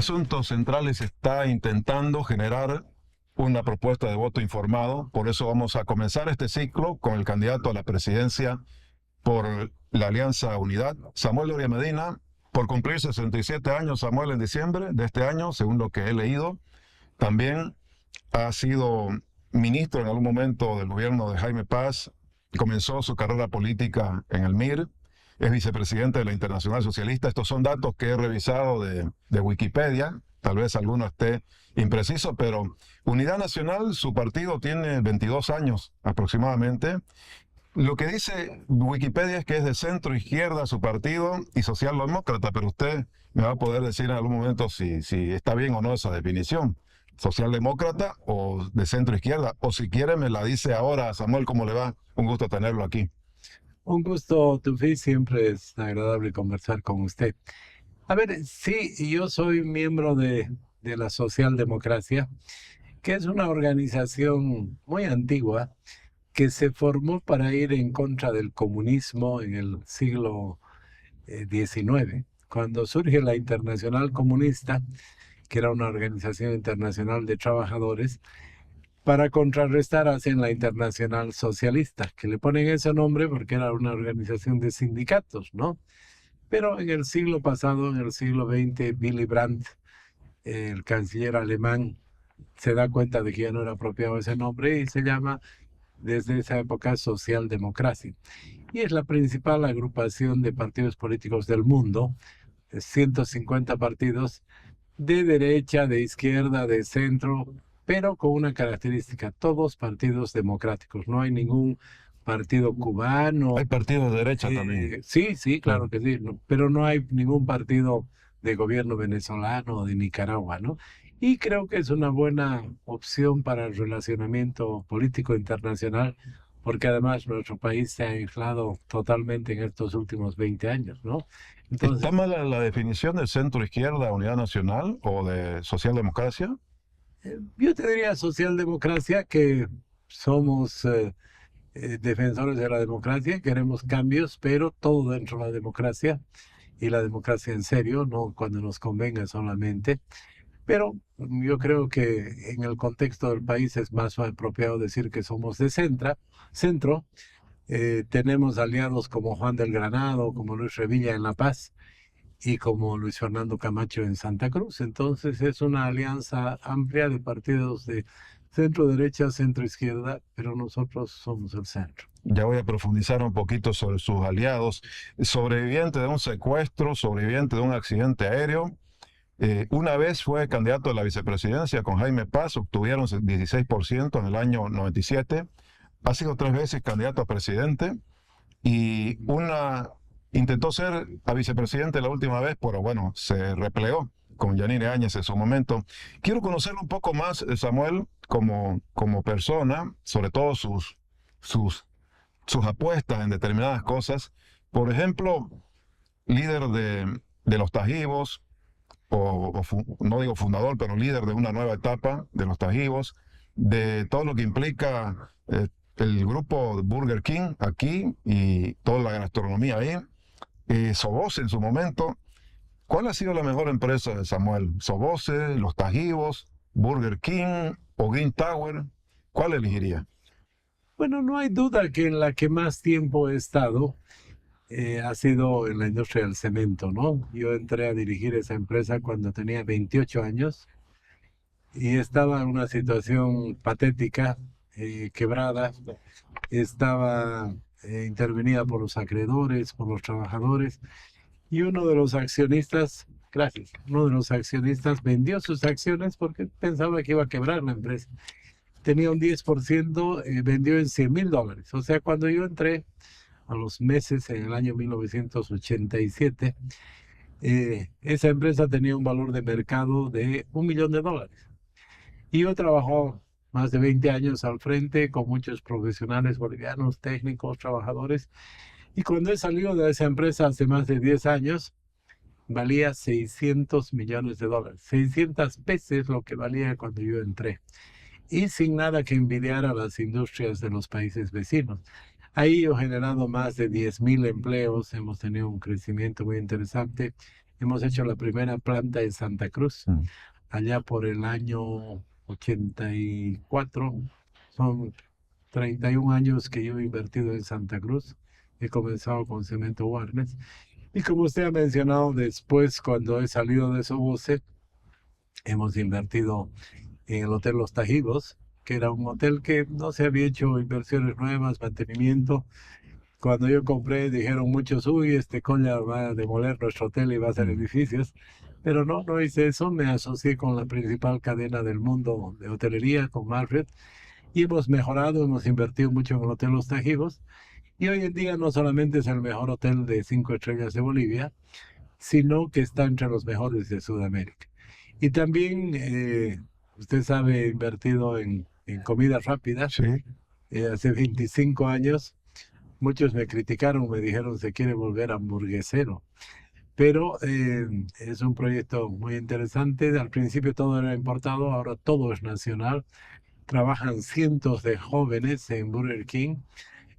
Asuntos Centrales está intentando generar una propuesta de voto informado. Por eso vamos a comenzar este ciclo con el candidato a la presidencia por la Alianza Unidad, Samuel Loria Medina, por cumplir 67 años, Samuel, en diciembre de este año, según lo que he leído. También ha sido ministro en algún momento del gobierno de Jaime Paz, comenzó su carrera política en el MIR, es vicepresidente de la Internacional Socialista. Estos son datos que he revisado de Wikipedia, tal vez alguno esté impreciso, pero Unidad Nacional, su partido tiene 22 años aproximadamente. Lo que dice Wikipedia es que es de centro izquierda su partido y socialdemócrata, pero usted me va a poder decir en algún momento si está bien o no esa definición. Socialdemócrata o de centro izquierda, o si quiere me la dice ahora. Samuel, ¿cómo le va? Un gusto tenerlo aquí. Un gusto, Tufi, siempre es agradable conversar con usted. A ver, sí, yo soy miembro de la Socialdemocracia, que es una organización muy antigua que se formó para ir en contra del comunismo en el siglo XIX, cuando surge la Internacional Comunista, que era una organización internacional de trabajadores. Para contrarrestar hacen la Internacional Socialista, que le ponen ese nombre porque era una organización de sindicatos, ¿no? Pero en el siglo pasado, en el siglo XX, Willy Brandt, el canciller alemán, se da cuenta de que ya no era apropiado ese nombre y se llama desde esa época Socialdemocracia. Y es la principal agrupación de partidos políticos del mundo, 150 partidos de derecha, de izquierda, de centro, pero con una característica: todos partidos democráticos. No hay ningún partido Hay cubano. partidos de derecha también. Sí, sí, claro Claro. que sí, pero no hay ningún partido de gobierno venezolano o de Nicaragua, ¿no? Y creo que es una buena opción para el relacionamiento político internacional, porque además nuestro país se ha aislado totalmente en estos últimos 20 años, ¿no? ¿Está Entonces, mala la definición de centro izquierda, Unidad Nacional o de socialdemocracia? yo te diría socialdemocracia, que somos defensores de la democracia, queremos cambios, pero todo dentro de la democracia, y la democracia en serio, no cuando nos convenga solamente. Pero yo creo que en el contexto del país es más apropiado decir que somos de centro. Tenemos aliados como Juan del Granado, como Luis Revilla en La Paz y como Luis Fernando Camacho en Santa Cruz. Entonces es una alianza amplia de partidos de centro derecha, centro izquierda, pero nosotros somos el centro. Ya voy a profundizar un poquito sobre sus aliados. Sobreviviente de un secuestro, sobreviviente de un accidente aéreo. Una vez fue candidato a la vicepresidencia con Jaime Paz, obtuvieron 16% en el año 97. Ha sido 3 veces candidato a presidente y intentó ser a vicepresidente la última vez, pero bueno, se replegó con Yanine Áñez en su momento. Quiero conocerlo un poco más, Samuel, como persona, sobre todo sus, sus apuestas en determinadas cosas. Por ejemplo, líder de los Tajivos, no digo fundador, pero líder de una nueva etapa de los Tajivos, de todo lo que implica el grupo Burger King aquí y toda la gastronomía ahí. Soboce en su momento. ¿Cuál ha sido la mejor empresa de Samuel? ¿Soboce, los Tajivos, Burger King o Green Tower? ¿Cuál elegiría? Bueno, no hay duda que en la que más tiempo he estado ha sido en la industria del cemento, ¿no? Yo entré a dirigir esa empresa cuando tenía 28 años y estaba en una situación patética, quebrada. Estaba intervenida por los acreedores, por los trabajadores, y uno de los accionistas, gracias, uno de los accionistas vendió sus acciones porque pensaba que iba a quebrar la empresa. Tenía un 10%, vendió en $100,000. O sea, cuando yo entré a los meses, en el año 1987, esa empresa tenía un valor de mercado de $1,000,000. Y yo trabajó más de 20 años al frente con muchos profesionales bolivianos, técnicos, trabajadores. Y cuando he salido de esa empresa hace más de 10 años, valía $600,000,000, 600 veces lo que valía cuando yo entré, y sin nada que envidiar a las industrias de los países vecinos. Ahí he generado más de 10,000 empleos, hemos tenido un crecimiento muy interesante hemos hecho la primera planta en Santa Cruz, Mm. allá por el año 84. Son 31 años que yo he invertido en Santa Cruz. He comenzado con Cemento Warnes. Y como usted ha mencionado, después, cuando he salido de Soboce, hemos invertido en el Hotel Los Tajivos, que era un hotel que no se había hecho inversiones nuevas, mantenimiento. Cuando yo compré, dijeron muchos, uy, este coña va a demoler nuestro hotel y va a hacer edificios. Pero no, no hice eso. Me asocié con la principal cadena del mundo de hotelería, con Marriott, y hemos mejorado, hemos invertido mucho en el Hotel Los Tajivos. Y hoy en día no solamente es el mejor hotel de 5 estrellas de Bolivia, sino que está entre los mejores de Sudamérica. Y también, usted sabe, he invertido en comida rápida. Sí. Hace 25 años, muchos me criticaron, me dijeron se quiere volver hamburguesero. Pero es un proyecto muy interesante. Al principio todo era importado, ahora todo es nacional. Trabajan cientos de jóvenes en Burger King,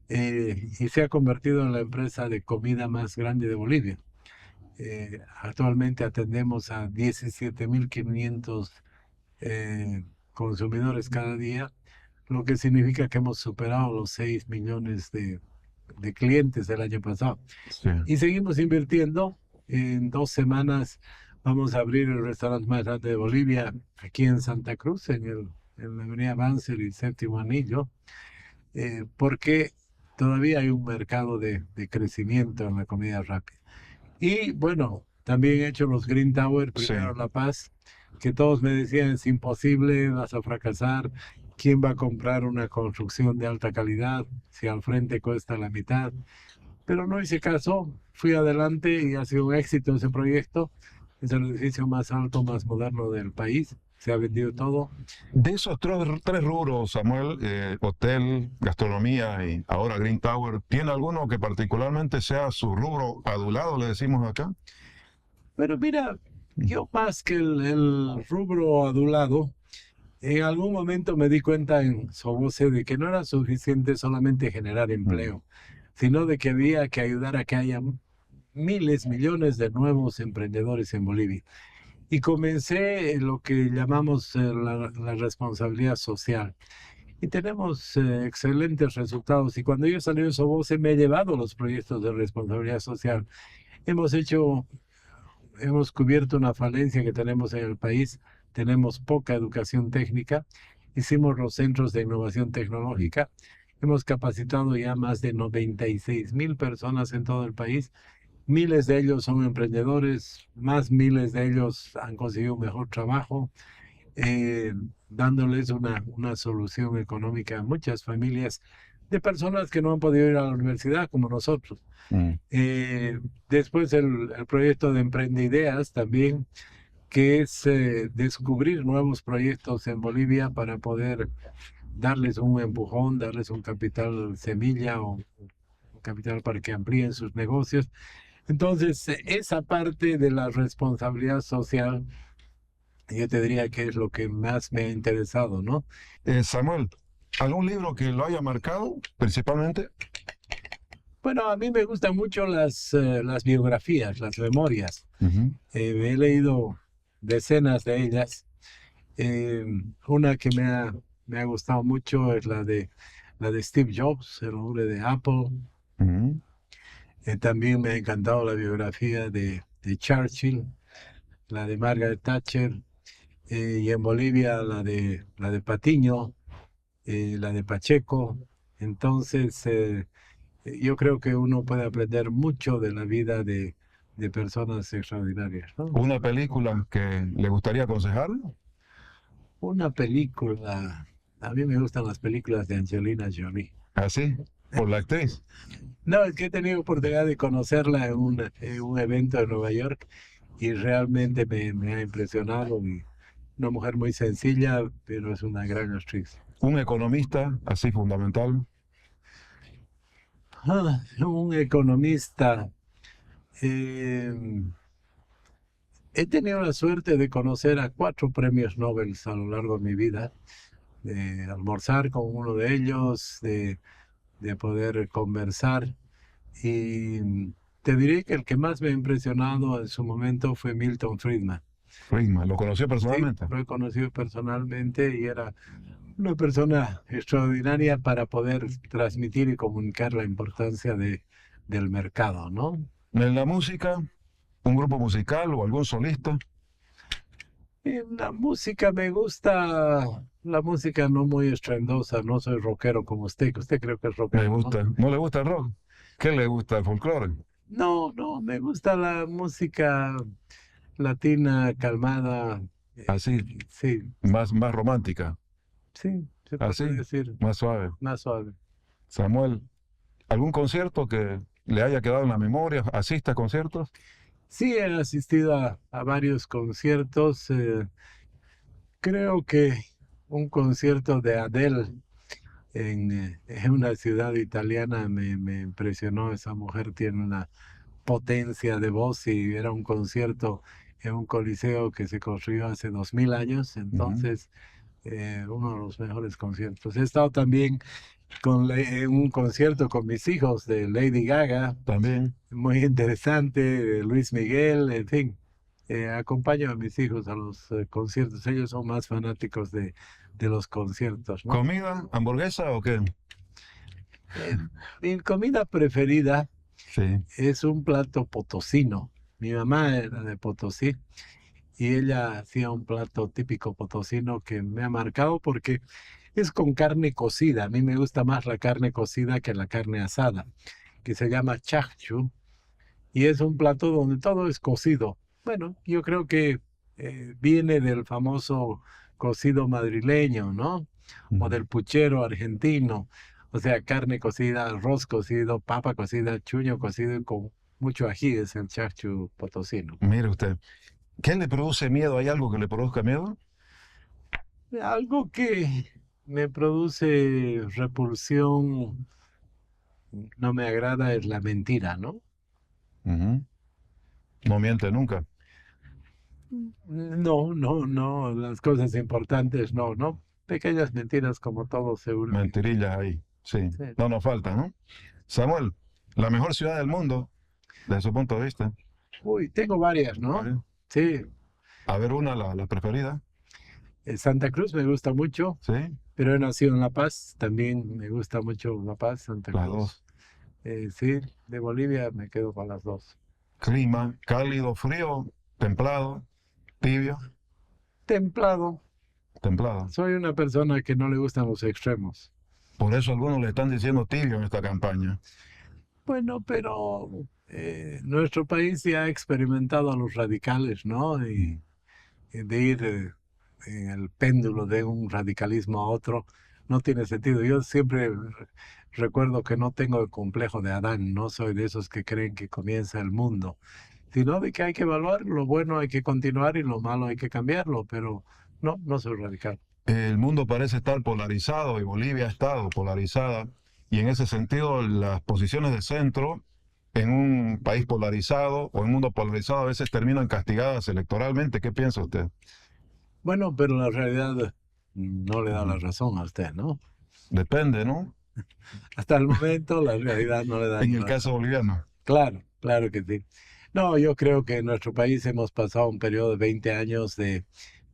y se ha convertido en la empresa de comida más grande de Bolivia. Actualmente atendemos a 17.500 consumidores cada día, lo que significa que hemos superado los 6 millones de clientes el año pasado. Sí. Y seguimos invirtiendo. En 2 semanas vamos a abrir el restaurante más grande de Bolivia aquí en Santa Cruz, en la avenida Banzer y Séptimo Anillo, porque todavía hay un mercado de crecimiento en la comida rápida. Y bueno, también he hecho los Green Tower, primero en Sí. La Paz, que todos me decían es imposible, vas a fracasar. ¿Quién va a comprar una construcción de alta calidad si al frente cuesta la mitad? Pero no hice caso, fui adelante y ha sido un éxito ese proyecto. Es el edificio más alto, más moderno del país. Se ha vendido todo. De esos tres rubros, Samuel, hotel, gastronomía y ahora Green Tower, ¿tiene alguno que particularmente sea su rubro adulado, le decimos acá? Pero mira, yo más que el rubro adulado, en algún momento me di cuenta en Soboce de que no era suficiente solamente generar empleo, sino de que había que ayudar a que haya miles, millones de nuevos emprendedores en Bolivia. Y comencé lo que llamamos la responsabilidad social. Y tenemos excelentes resultados. Y cuando yo salí de Soboce me he llevado los proyectos de responsabilidad social. Hemos hecho Hemos cubierto una falencia que tenemos en el país. Tenemos poca educación técnica. Hicimos los centros de innovación tecnológica. Hemos capacitado ya más de 96.000 personas en todo el país. Miles de ellos son emprendedores, más miles de ellos han conseguido un mejor trabajo, eh, dándoles una solución económica a muchas familias de personas que no han podido ir a la universidad como nosotros. Mm. Después el proyecto de Emprendideas también, que es descubrir nuevos proyectos en Bolivia para poder darles un empujón, darles un capital semilla o un capital para que amplíen sus negocios. Entonces, esa parte de la responsabilidad social, yo te diría que es lo que más me ha interesado, ¿no? Samuel, ¿algún libro que lo haya marcado principalmente? Bueno, a mí me gustan mucho las biografías, las memorias. Ujú. He leído decenas de ellas. Una que me ha gustado mucho es la de Steve Jobs, el hombre de Apple. Ujú. También me ha encantado la biografía de Churchill, la de Margaret Thatcher, y en Bolivia la de Patiño, la de Pacheco. Entonces, yo creo que uno puede aprender mucho de la vida de personas extraordinarias, ¿no? ¿Una película que le gustaría aconsejar? Una película, a mí me gustan las películas de Angelina Jolie. Así, por la actriz. No, es que he tenido oportunidad de conocerla en un evento en Nueva York y realmente me ha impresionado. Y una mujer muy sencilla, pero es una gran actriz. Un economista, así fundamental. Un economista. eh, He tenido la suerte de conocer a 4 premios Nobel a lo largo de mi vida, de almorzar con uno de ellos, de poder conversar. Y Te diré que el que más me ha impresionado en su momento fue Milton Friedman. Friedman, ¿lo conoció Sí, personalmente? lo he conocido personalmente y era una persona extraordinaria para poder transmitir y comunicar la importancia del mercado, ¿no? En la música, un grupo musical o algún solista, En la música me gusta la música no muy estruendosa, no soy rockero como usted, que usted creo que es me rockero, ¿no? gusta. ¿No le gusta el rock? ¿Qué le gusta el folclore? No, no, me gusta la música latina, calmada, Así, sí, más romántica, sí, se puede así, decir, más suave. más suave. Samuel, ¿algún concierto que le haya quedado en la memoria? ¿Asiste a conciertos? Sí, he asistido a varios conciertos. Creo que un concierto de Adele en una ciudad italiana me impresionó. Esa mujer tiene una potencia de voz y era un concierto en un coliseo que se construyó hace 2000 años. Ujú. Entonces, uno de los mejores conciertos. He estado también en un concierto con mis hijos de Lady Gaga, También. muy interesante, de Luis Miguel, en fin. Acompaño a mis hijos a los conciertos. Ellos son más fanáticos de los conciertos, ¿no? ¿Comida? ¿Hamburguesa o qué? Eh, Mi comida preferida Sí. es un plato potosino. Mi mamá era de Potosí y ella hacía un plato típico potosino que me ha marcado porque es con carne cocida. A mí me gusta más la carne cocida que la carne asada, que se llama chacchu, y es un plato donde todo es cocido. Bueno, yo creo que viene del famoso cocido madrileño, ¿no? O Ujú. del puchero argentino. O sea, carne cocida, arroz cocido, papa cocida, chuño cocido y con mucho ají, es el chacchu potosino. Mire usted, ¿qué le produce miedo? ¿Hay algo que le produzca miedo? Algo que me produce repulsión, no me agrada, es la mentira, ¿no? Ujú. No miente nunca. No, no, no, las cosas importantes no, no. Pequeñas mentiras como todo seguro que Mentirillas ahí. Sí. sí. No nos falta, ¿no? Samuel, la mejor ciudad del mundo, desde su punto de vista. Uy, tengo varias, A ¿no? ver, Sí, a ver una, la preferida. Santa Cruz me gusta mucho, Sí, pero he nacido en La Paz, también me gusta mucho La Paz, Santa las Cruz. dos. Sí, de Bolivia me quedo con las dos. Clima, cálido, frío, templado, tibio, Templado, templado. soy una persona que no le gustan los extremos. Por eso algunos le están diciendo tibio en esta campaña. Bueno, pero nuestro país ya ha experimentado a los radicales, ¿no? Mm. Y de ir en el péndulo de un radicalismo a otro no tiene sentido. Yo siempre recuerdo que no tengo el complejo de Adán, no soy de esos que creen que comienza el mundo, sino de que hay que evaluar lo bueno, hay que continuar y lo malo hay que cambiarlo, pero no, no soy radical. El mundo parece estar polarizado y Bolivia ha estado polarizada. Y en ese sentido, las posiciones de centro en un país polarizado o en un mundo polarizado a veces terminan castigadas electoralmente. ¿Qué piensa usted? Bueno, pero la realidad no le da la Ujú. razón a usted, ¿no? Depende, ¿no? Hasta el momento la realidad no le da En la el caso razón. boliviano. Claro, claro que sí. No, yo creo que en nuestro país hemos pasado un periodo de 20 años de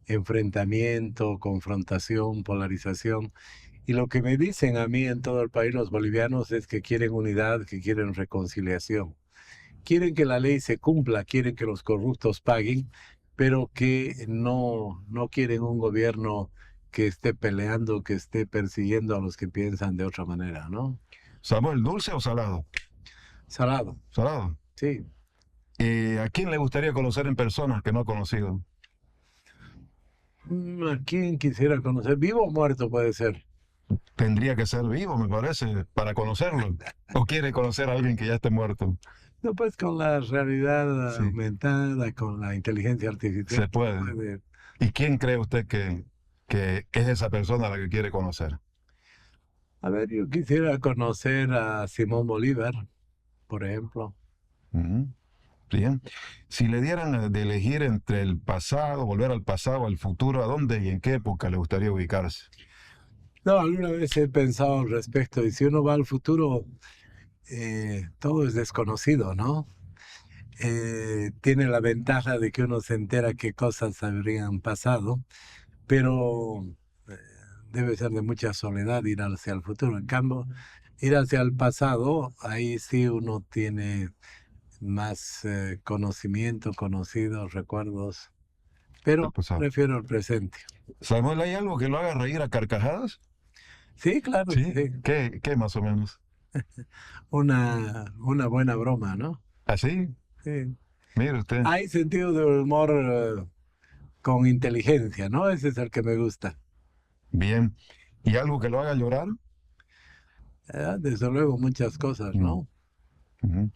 enfrentamiento, confrontación, polarización. Y lo que me dicen a mí en todo el país los bolivianos es que quieren unidad, que quieren reconciliación. Quieren que la ley se cumpla, quieren que los corruptos paguen, pero que no quieren un gobierno que esté peleando, que esté persiguiendo a los que piensan de otra manera, ¿no? Samuel, ¿dulce o salado? Salado, Salado. sí. ¿A quién le gustaría conocer en persona que no ha conocido? ¿A quién quisiera conocer? ¿Vivo o muerto puede ser? Tendría que ser vivo, me parece, para conocerlo. ¿O quiere conocer a alguien que ya esté muerto? No, pues con la realidad Sí, aumentada, con la inteligencia artificial, se puede. puede. ¿Y quién cree usted que es esa persona a la que quiere conocer? A ver, yo quisiera conocer a Simón Bolívar, por ejemplo. Ujú. Bien. Si le dieran de elegir entre el pasado, volver al pasado, al futuro, ¿a dónde y en qué época le gustaría ubicarse? No, alguna vez he pensado al respecto, y si uno va al futuro, todo es desconocido, ¿no? tiene la ventaja de que uno se entera qué cosas habrían pasado, pero eh, debe ser de mucha soledad ir hacia el futuro. En cambio, ir hacia el pasado, ahí sí uno tiene más conocimiento, conocidos, recuerdos, El pero pasado. prefiero el presente. Samuel, ¿hay algo que lo haga reír a carcajadas? Sí, claro que Sí. sí. ¿Qué más o menos? Una buena broma, ¿no? ¿Así? Sí. Mire usted. Hay sentido de humor con inteligencia, ¿no? Ese es el que me gusta. Bien. ¿Y algo que lo haga llorar? Desde luego muchas cosas, Mm, ¿no? ujú.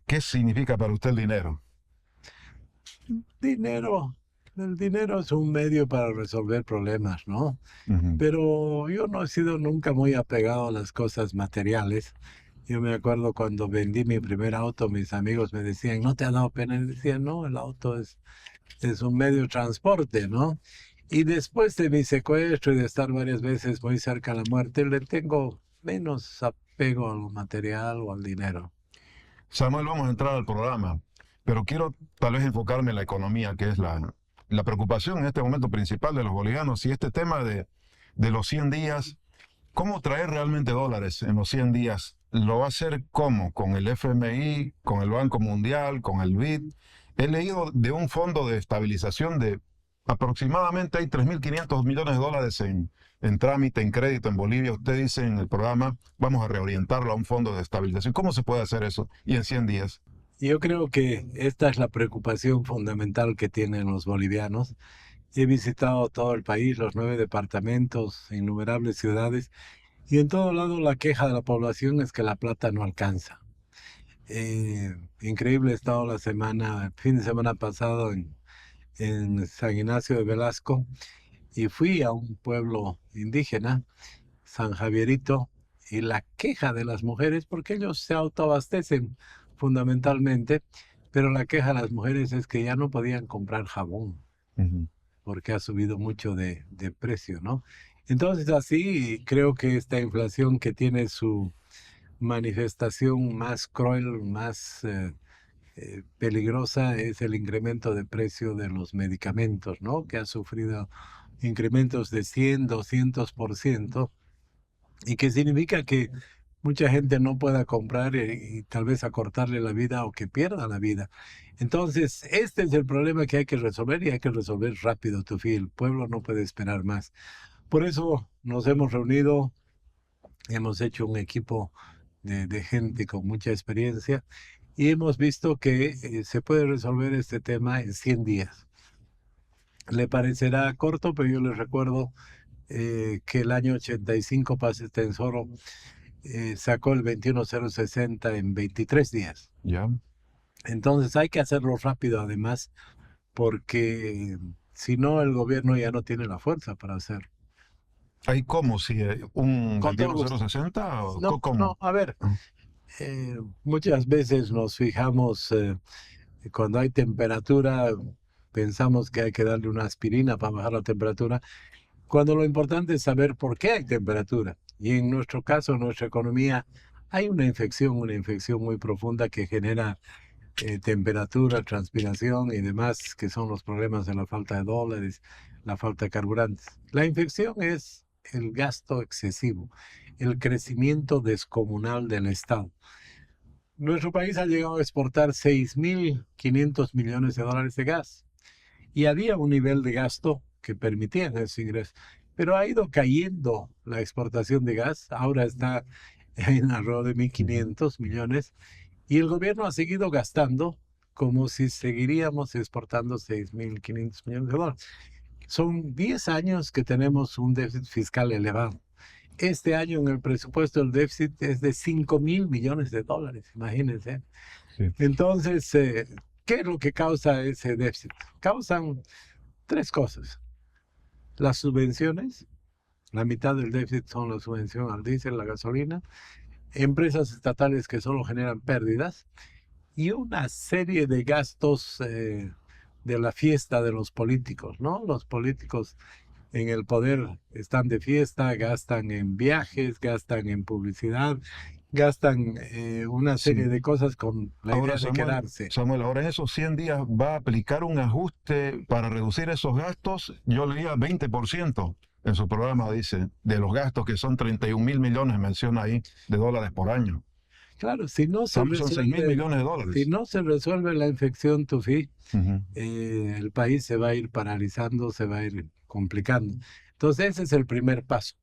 ¿Qué significa para usted el dinero? Dinero. El dinero es un medio para resolver problemas, ¿no? Ujú. Pero yo no he sido nunca muy apegado a las cosas materiales. Yo me acuerdo cuando vendí mi primer auto, mis amigos me decían, ¿no te ha dado pena? Y decía, no, el auto es un medio de transporte, ¿no? Y después de mi secuestro y de estar varias veces muy cerca de la muerte, le tengo menos apego a lo material o al dinero. Samuel, vamos a entrar al programa, pero quiero tal vez enfocarme en la economía, que es la preocupación en este momento principal de los bolivianos y este tema de los 100 días. ¿Cómo traer realmente dólares en los 100 días? ¿Lo va a hacer cómo? ¿Con el FMI, con el Banco Mundial, con el BID? He leído de un fondo de estabilización de aproximadamente hay 3.500 millones de dólares en trámite, en crédito en Bolivia. Usted dice en el programa, vamos a reorientarlo a un fondo de estabilización. ¿Cómo se puede hacer eso? Y en 100 días. Yo creo que esta es la preocupación fundamental que tienen los bolivianos. He visitado todo el país, los 9 departamentos, innumerables ciudades, y en todo lado la queja de la población es que la plata no alcanza. Increíble, he estado la semana, el fin de semana pasado en San Ignacio de Velasco y fui a un pueblo indígena, San Javierito, y la queja de las mujeres, porque ellos se autoabastecen fundamentalmente, pero la queja de las mujeres es que ya no podían comprar jabón Ujú. porque ha subido mucho de precio, ¿no? Entonces así creo que esta inflación que tiene su manifestación más cruel, más peligrosa es el incremento de precio de los medicamentos, ¿no? Que ha sufrido incrementos de 100, 200%, y que significa que mucha gente no pueda comprar y tal vez acortarle la vida o que pierda la vida. Entonces, este es el problema que hay que resolver y hay que resolver rápido, Tufi. El pueblo no puede esperar más. Por eso nos hemos reunido, hemos hecho un equipo de gente con mucha experiencia y hemos visto que se puede resolver este tema en 100 días. Le parecerá corto, pero yo les recuerdo que el año 85 Paz Tensoro sacó el 21060 en 23 días. ¿Ya? Entonces hay que hacerlo rápido además, porque si no el gobierno ya no tiene la fuerza para hacerlo. ¿Hay cómo? Si un Con todo gusto. 21060 o No, cómo? no, a ver, muchas veces nos fijamos cuando hay temperatura, pensamos que hay que darle una aspirina para bajar la temperatura, cuando lo importante es saber por qué hay temperatura. Y en nuestro caso, en nuestra economía, hay una infección muy profunda que genera temperatura, transpiración y demás, que son los problemas de la falta de dólares, la falta de carburantes. La infección es el gasto excesivo, el crecimiento descomunal del Estado. Nuestro país ha llegado a exportar 6.500 millones de dólares de gas y había un nivel de gasto que permitía ese ingreso, pero ha ido cayendo la exportación de gas, ahora está en alrededor de Ujú. 1.500 millones y el gobierno ha seguido gastando como si seguiríamos exportando 6.500 millones de dólares. Son 10 años que tenemos un déficit fiscal elevado. Este año en el presupuesto el déficit es de 5.000 millones de dólares, imagínense. Sí. Entonces, ¿qué es lo que causa ese déficit? Causan tres cosas. Las subvenciones, la mitad del déficit son la subvención al diésel, la gasolina, empresas estatales que solo generan pérdidas y una serie de gastos de la fiesta de los políticos, ¿no? Los políticos en el poder están de fiesta, gastan en viajes, gastan en publicidad gastan una serie Sí. de cosas con la idea Ahora, de Samuel, quedarse. Samuel, ahora en esos 100 días va a aplicar un ajuste para reducir esos gastos. Yo leía 20% en su programa, dice, de los gastos que son 31.000 millones, menciona ahí, de dólares por año. Claro, si no se Son 6.000 resuelve, millones de si dólares. no se resuelve la infección Tufi, Ujú. el país se va a ir paralizando, se va a ir complicando. Entonces ese es el primer paso,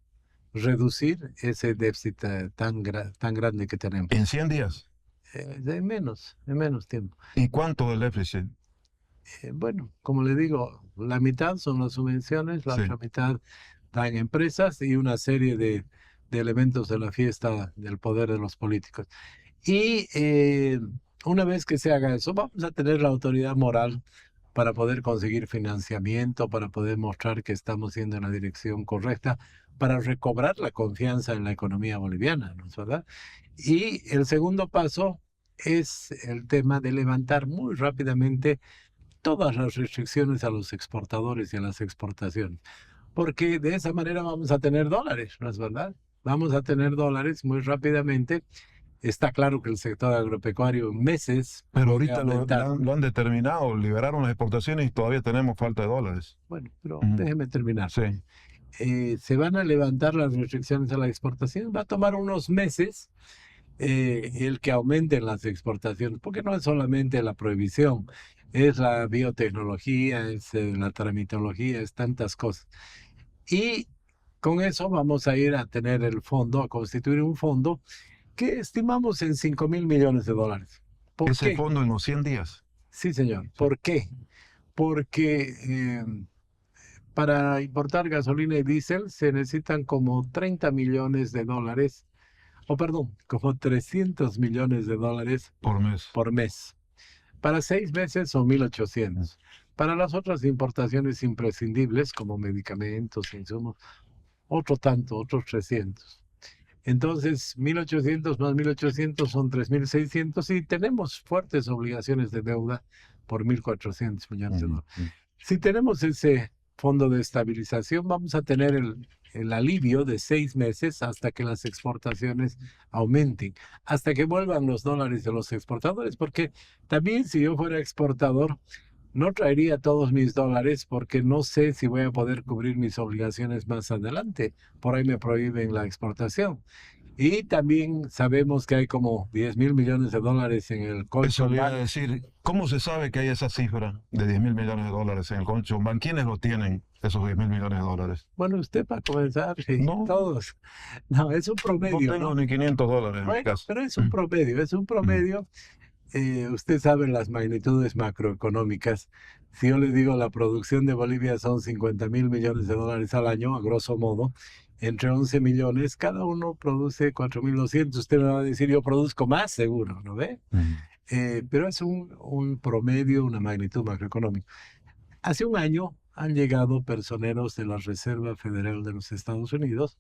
reducir ese déficit tan grande que tenemos. En 100 días. En menos tiempo. ¿Y cuánto del déficit? Bueno, como le digo, la mitad son las subvenciones, la Sí. otra mitad dan empresas y una serie de elementos de la fiesta del poder de los políticos. Y una vez que se haga eso, vamos a tener la autoridad moral para poder conseguir financiamiento, para poder mostrar que estamos yendo en la dirección correcta, para recobrar la confianza en la economía boliviana, ¿no es verdad? Y el segundo paso es el tema de levantar muy rápidamente todas las restricciones a los exportadores y a las exportaciones, porque de esa manera vamos a tener dólares, ¿no es verdad? Vamos a tener dólares muy rápidamente. Está claro que el sector agropecuario en meses Pero podría ahorita aumentar. lo han determinado, liberaron las exportaciones y todavía tenemos falta de dólares. Bueno, pero Ujú. déjeme terminar. Sí. Se van a levantar las restricciones a la exportación. Va a tomar unos meses el que aumenten las exportaciones, porque no es solamente la prohibición, es la biotecnología, es la tramitología, es tantas cosas. Y con eso vamos a ir a tener el fondo, a constituir un fondo que estimamos en 5.000 millones de dólares. ¿Por Ese qué? fondo en los 100 días. Sí, señor. Sí. ¿Por qué? Porque para importar gasolina y diésel se necesitan como 30 millones de dólares, o perdón, como 300 millones de dólares Por mes. por mes. Para 6 meses son 1.800. Para las otras importaciones imprescindibles, como medicamentos, insumos, otro tanto, otros 300. Entonces, 1.800 más 1.800 son 3.600 y tenemos fuertes obligaciones de deuda por 1.400 millones de Ujú, dólares. ujú. Si tenemos ese fondo de estabilización, vamos a tener el alivio de 6 meses hasta que las exportaciones aumenten, hasta que vuelvan los dólares de los exportadores, porque también si yo fuera exportador, no traería todos mis dólares porque no sé si voy a poder cubrir mis obligaciones más adelante. Por ahí me prohíben la exportación. Y también sabemos que hay como 10.000 millones de dólares en el Eso colchón le iba a bank. decir, ¿cómo se sabe que hay esa cifra de 10.000 millones de dólares en el colchón bank? ¿Quiénes lo tienen, esos 10.000 millones de dólares? Bueno, usted para comenzar, sí, No, todos. No, es un no promedio, tengo ¿no? ni 500 dólares en mi Bueno, casa. pero es un promedio, es un promedio. Usted sabe las magnitudes macroeconómicas. Si yo le digo la producción de Bolivia son 50.000 millones de dólares al año, a grosso modo, entre 11 millones, cada uno produce 4.200. Usted me va a decir, yo produzco más, seguro, ¿no ve? Ujú. Pero es un promedio, una magnitud macroeconómica. Hace un año han llegado personeros de la Reserva Federal de los Estados Unidos,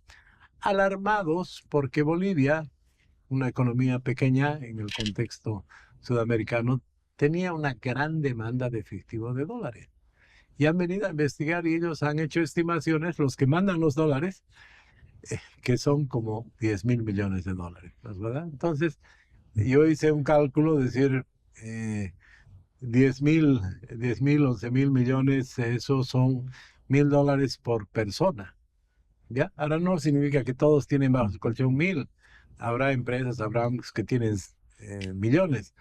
alarmados porque Bolivia, una economía pequeña en el contexto sudamericano, tenía una gran demanda de efectivo de dólares. Y han venido a investigar y ellos han hecho estimaciones, los que mandan los dólares, que son como 10.000 millones de dólares, ¿no es verdad? Entonces, yo hice un cálculo, decir, 10.000, 11.000 millones, eso son $1.000 por persona, ¿ya? Ahora no significa que todos tienen bajo su colchón 1.000. Habrá empresas, habrá bancos que tienen millones,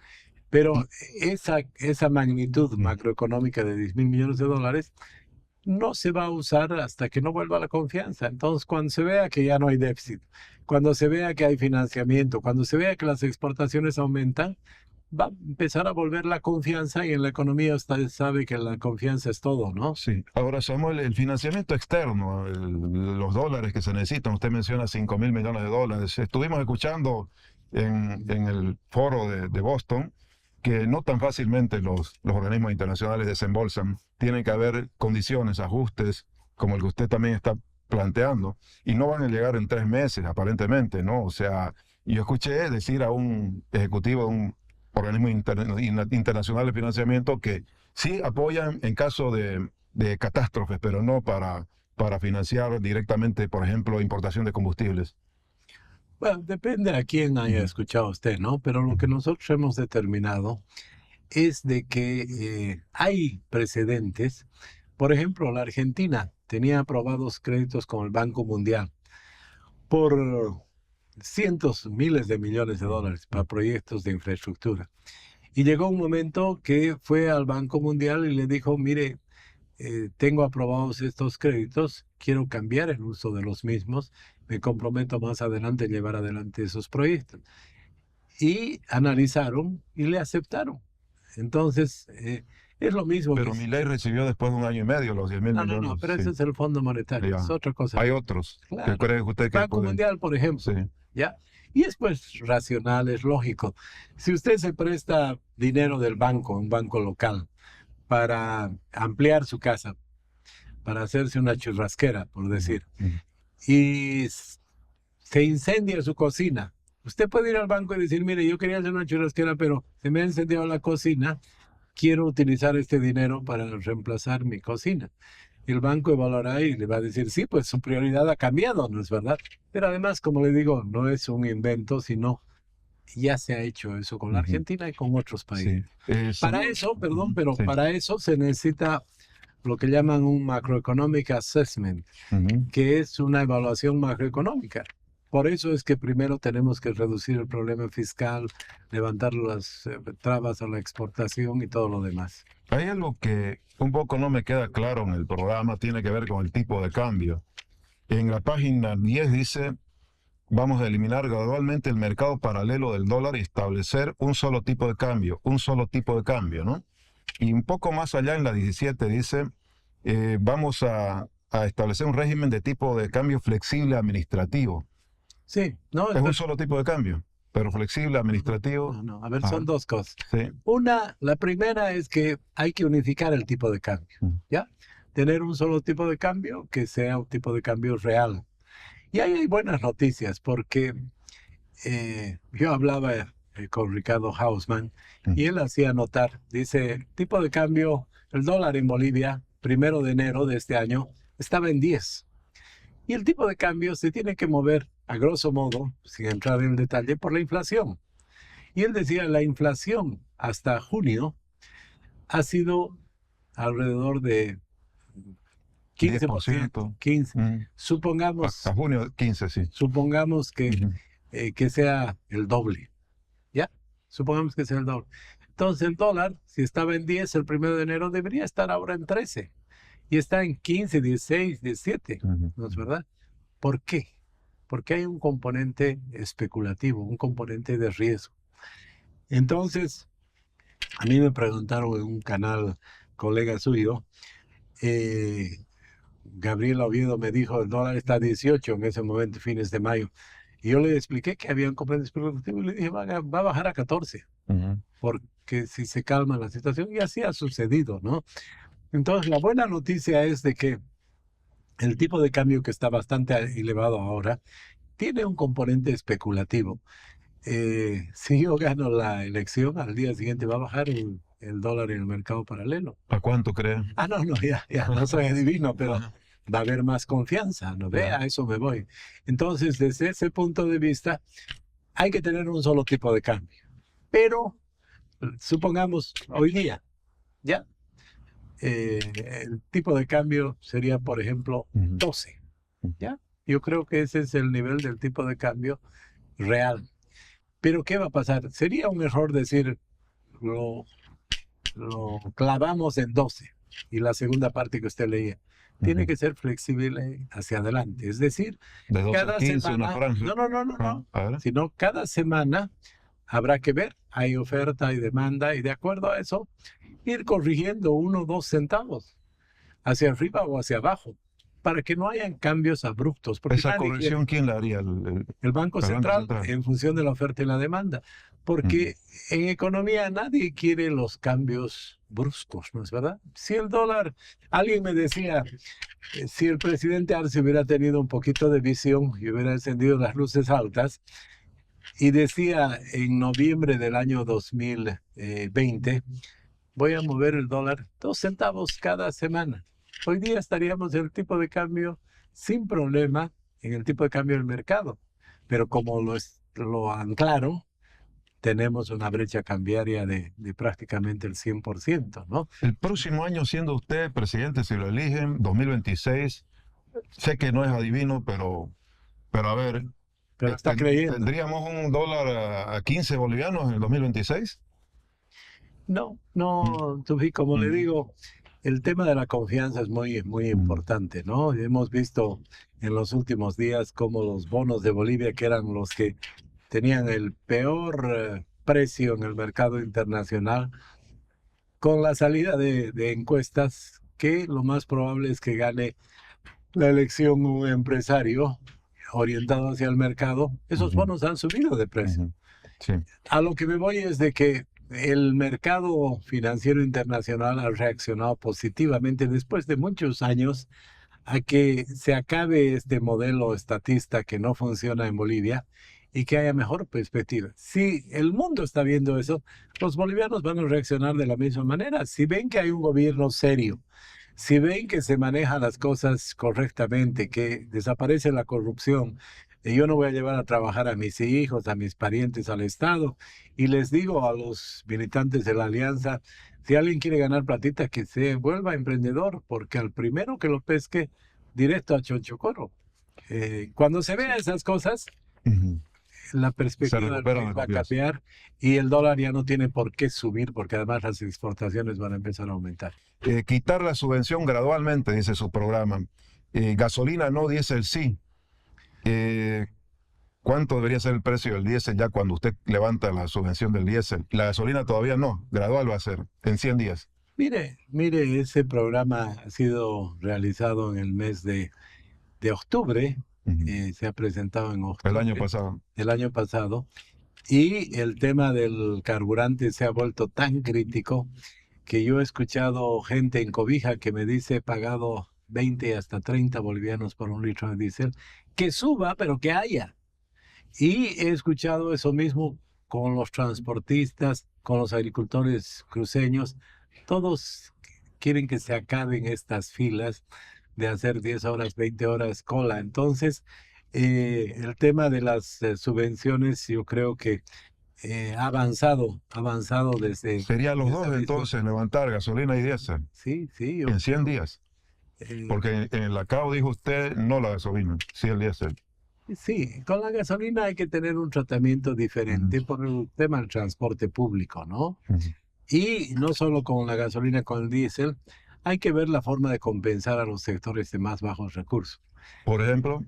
pero esa magnitud macroeconómica de 10.000 millones de dólares no se va a usar hasta que no vuelva la confianza. Entonces, cuando se vea que ya no hay déficit, cuando se vea que hay financiamiento, cuando se vea que las exportaciones aumentan, va a empezar a volver la confianza y en la economía usted sabe que la confianza es todo, ¿no? Sí. Ahora, Samuel, el financiamiento externo, los dólares que se necesitan, usted menciona 5.000 millones de dólares. Estuvimos escuchando en el foro de Boston que no tan fácilmente los organismos internacionales desembolsan. Tienen que haber condiciones, ajustes, como el que usted también está planteando, y no van a llegar en 3 meses, aparentemente, ¿no? O sea, yo escuché decir a un ejecutivo de un organismo internacional de financiamiento que sí apoyan en caso de catástrofes, pero no para financiar directamente, por ejemplo, importación de combustibles. Bueno, depende a quién haya escuchado usted, ¿no? Pero lo que nosotros hemos determinado es de que hay precedentes. Por ejemplo, la Argentina tenía aprobados créditos con el Banco Mundial por cientos, miles de millones de dólares para proyectos de infraestructura. Y llegó un momento que fue al Banco Mundial y le dijo, mire, tengo aprobados estos créditos, quiero cambiar el uso de los mismos, me comprometo más adelante a llevar adelante esos proyectos. Y analizaron y le aceptaron. Entonces, es lo mismo Pero que... Milei recibió después de 1 año y medio los 10.000 No, no, millones. no, pero Sí, ese es el Fondo Monetario, es ya. otra cosa. Hay otros que Claro. cree usted que Banco pueden. Mundial, por ejemplo, Sí. ¿ya? Y es pues racional, es lógico. Si usted se presta dinero del banco, un banco local, para ampliar su casa, para hacerse una churrasquera, por decir, Ujú. y se incendia su cocina, usted puede ir al banco y decir, mire, yo quería hacer una churrasquera, pero se me ha incendiado la cocina, quiero utilizar este dinero para reemplazar mi cocina. El banco evaluará y le va a decir, sí, pues su prioridad ha cambiado, ¿no es verdad? Pero además, como le digo, no es un invento, sino ya se ha hecho eso con la Ujú. Argentina y con otros países. Sí. Para Señor. eso, perdón, Ujú. pero Sí. para eso se necesita lo que llaman un macroeconomic assessment, Ujú. que es una evaluación macroeconómica. Por eso es que primero tenemos que reducir el problema fiscal, levantar las trabas a la exportación y todo lo demás. Hay algo que un poco no me queda claro en el programa, tiene que ver con el tipo de cambio. En la página 10 dice, vamos a eliminar gradualmente el mercado paralelo del dólar y establecer un solo tipo de cambio, ¿no? Y un poco más allá en la 17 dice, vamos a establecer un régimen de tipo de cambio flexible administrativo. Sí, no, Es un solo tipo de cambio, pero flexible administrativo. no. A ver, Ajá. son dos cosas. Sí. La primera es que hay que unificar el tipo de cambio, ¿ya? Tener un solo tipo de cambio que sea un tipo de cambio real. Y ahí hay buenas noticias porque yo hablaba con Ricardo Hausmann y él hacía notar, dice, tipo de cambio, el dólar en Bolivia, 1 de enero de este año, estaba en 10. Y el tipo de cambio se tiene que mover, a grosso modo, sin entrar en detalle, por la inflación. Y él decía, la inflación hasta junio ha sido alrededor de 15%, 15. Supongamos, Hasta junio 15, sí. supongamos Ujú. que sea el doble, ¿ya? Supongamos que sea el doble. Entonces el dólar, si estaba en 10 el 1 de enero, debería estar ahora en 13. Y está en 15, 16, 17, ¿no es verdad? ¿Por qué? Porque hay un componente especulativo, un componente de riesgo. Entonces, a mí me preguntaron en un canal, colega suyo, Gabriel Oviedo me dijo, el dólar está a 18 en ese momento, fines de mayo. Y yo le expliqué que había un componente especulativo y le dije, va a bajar a 14, porque si se calma la situación, y así ha sucedido, ¿no? Entonces, la buena noticia es de que el tipo de cambio que está bastante elevado ahora tiene un componente especulativo. Si yo gano la elección, al día siguiente va a bajar el dólar en el mercado paralelo. ¿A cuánto cree? No, ya no soy adivino, pero Ajá. va a haber más confianza, ¿no ve? Ya. A eso me voy. Entonces, desde ese punto de vista, hay que tener un solo tipo de cambio. Pero, supongamos, hoy día, ¿ya? El tipo de cambio sería, por ejemplo, 12, ¿ya? Yo creo que ese es el nivel del tipo de cambio real. Pero ¿qué va a pasar? Sería un error decir, lo clavamos en 12 y la segunda parte que usted leía. Tiene que ser flexible hacia adelante. Es decir, De 12 a cada 15, semana... una franja. No. A ver. Sino cada semana habrá que ver. Hay oferta y demanda y de acuerdo a eso, ir corrigiendo 1 o 2 centavos hacia arriba o hacia abajo para que no hayan cambios abruptos. Porque Esa corrección, ¿quién la haría? El Banco Central, en función de la oferta y la demanda. Porque en economía nadie quiere los cambios bruscos, ¿no es verdad? Si el dólar, alguien me decía, si el presidente Arce hubiera tenido un poquito de visión y hubiera encendido las luces altas, y decía en noviembre del año 2020, voy a mover el dólar 2 centavos cada semana. Hoy día estaríamos en el tipo de cambio sin problema, en el tipo de cambio del mercado. pero como lo anclaron, tenemos una brecha cambiaria de prácticamente el 100%, ¿no? El próximo año, siendo usted presidente, si lo eligen, 2026, sé que no es adivino, pero a ver, Pero está creyendo. ¿tendríamos un dólar a 15 bolivianos en el 2026? No, Mm, no, Tufi, como le mm, digo, el tema de la confianza es muy mm, importante, ¿no? Hemos visto en los últimos días cómo los bonos de Bolivia, que eran los que tenían el peor precio en el mercado internacional, con la salida de encuestas, que lo más probable es que gane la elección un empresario orientado hacia el mercado, esos ujú, bonos han subido de precio. ujú. Sí. A lo que me voy es de que el mercado financiero internacional ha reaccionado positivamente después de muchos años a que se acabe este modelo estatista que no funciona en Bolivia y que haya mejor perspectiva. Si el mundo está viendo eso, los bolivianos van a reaccionar de la misma manera. Si ven que hay un gobierno serio, si ven que se manejan las cosas correctamente, que desaparece la corrupción, y yo no voy a llevar a trabajar a mis hijos, a mis parientes al Estado, y les digo a los militantes de la Alianza, si alguien quiere ganar platita, que se vuelva emprendedor, porque al primero que lo pesque, directo a Chonchocoro. Cuando se vean esas cosas, Ujú. la Se perspectiva del recuperan país la va a confianza. cambiar y el dólar ya no tiene por qué subir, porque además las exportaciones van a empezar a aumentar. Quitar la subvención gradualmente, dice su programa. Gasolina no, diésel sí. Eh, ¿Cuánto debería ser el precio del diésel ya cuando usted levanta la subvención del diésel? La gasolina todavía no, gradual va a ser, en 100 días. Mire, ese programa ha sido realizado en el mes de octubre, Ujú. se ha presentado en El año octubre pasado. del año pasado, y el tema del carburante se ha vuelto tan crítico que yo he escuchado gente en Cobija que me dice he pagado 20 hasta 30 bolivianos por un litro de diésel, que suba, pero que haya. Y he escuchado eso mismo con los transportistas, con los agricultores cruceños. Todos quieren que se acaben estas filas de hacer 10 horas, 20 horas cola. Entonces, el tema de las subvenciones, yo creo que ha avanzado Sería los desde dos mismo. entonces levantar gasolina y diésel Sí, sí, yo en 100 creo. días. eh, Porque en la CAO dijo usted no la gasolina, sí el diésel. Sí, con la gasolina hay que tener un tratamiento Ujú, diferente por el tema del transporte público, ¿no? ujú. Y no solo con la gasolina, con el diésel, hay que ver la forma de compensar a los sectores de más bajos recursos. Por ejemplo,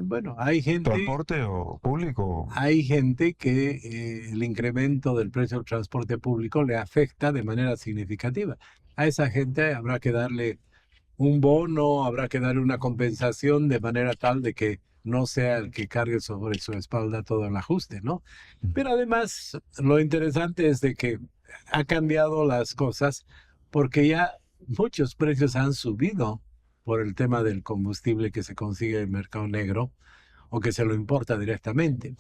Bueno, transporte o público. hay gente que el incremento del precio del transporte público le afecta de manera significativa. A esa gente habrá que darle un bono, habrá que darle una compensación de manera tal de que no sea el que cargue sobre su espalda todo el ajuste, ¿no? Pero además, lo interesante es de que ha cambiado las cosas porque ya muchos precios han subido por el tema del combustible que se consigue en el mercado negro o que se lo importa directamente.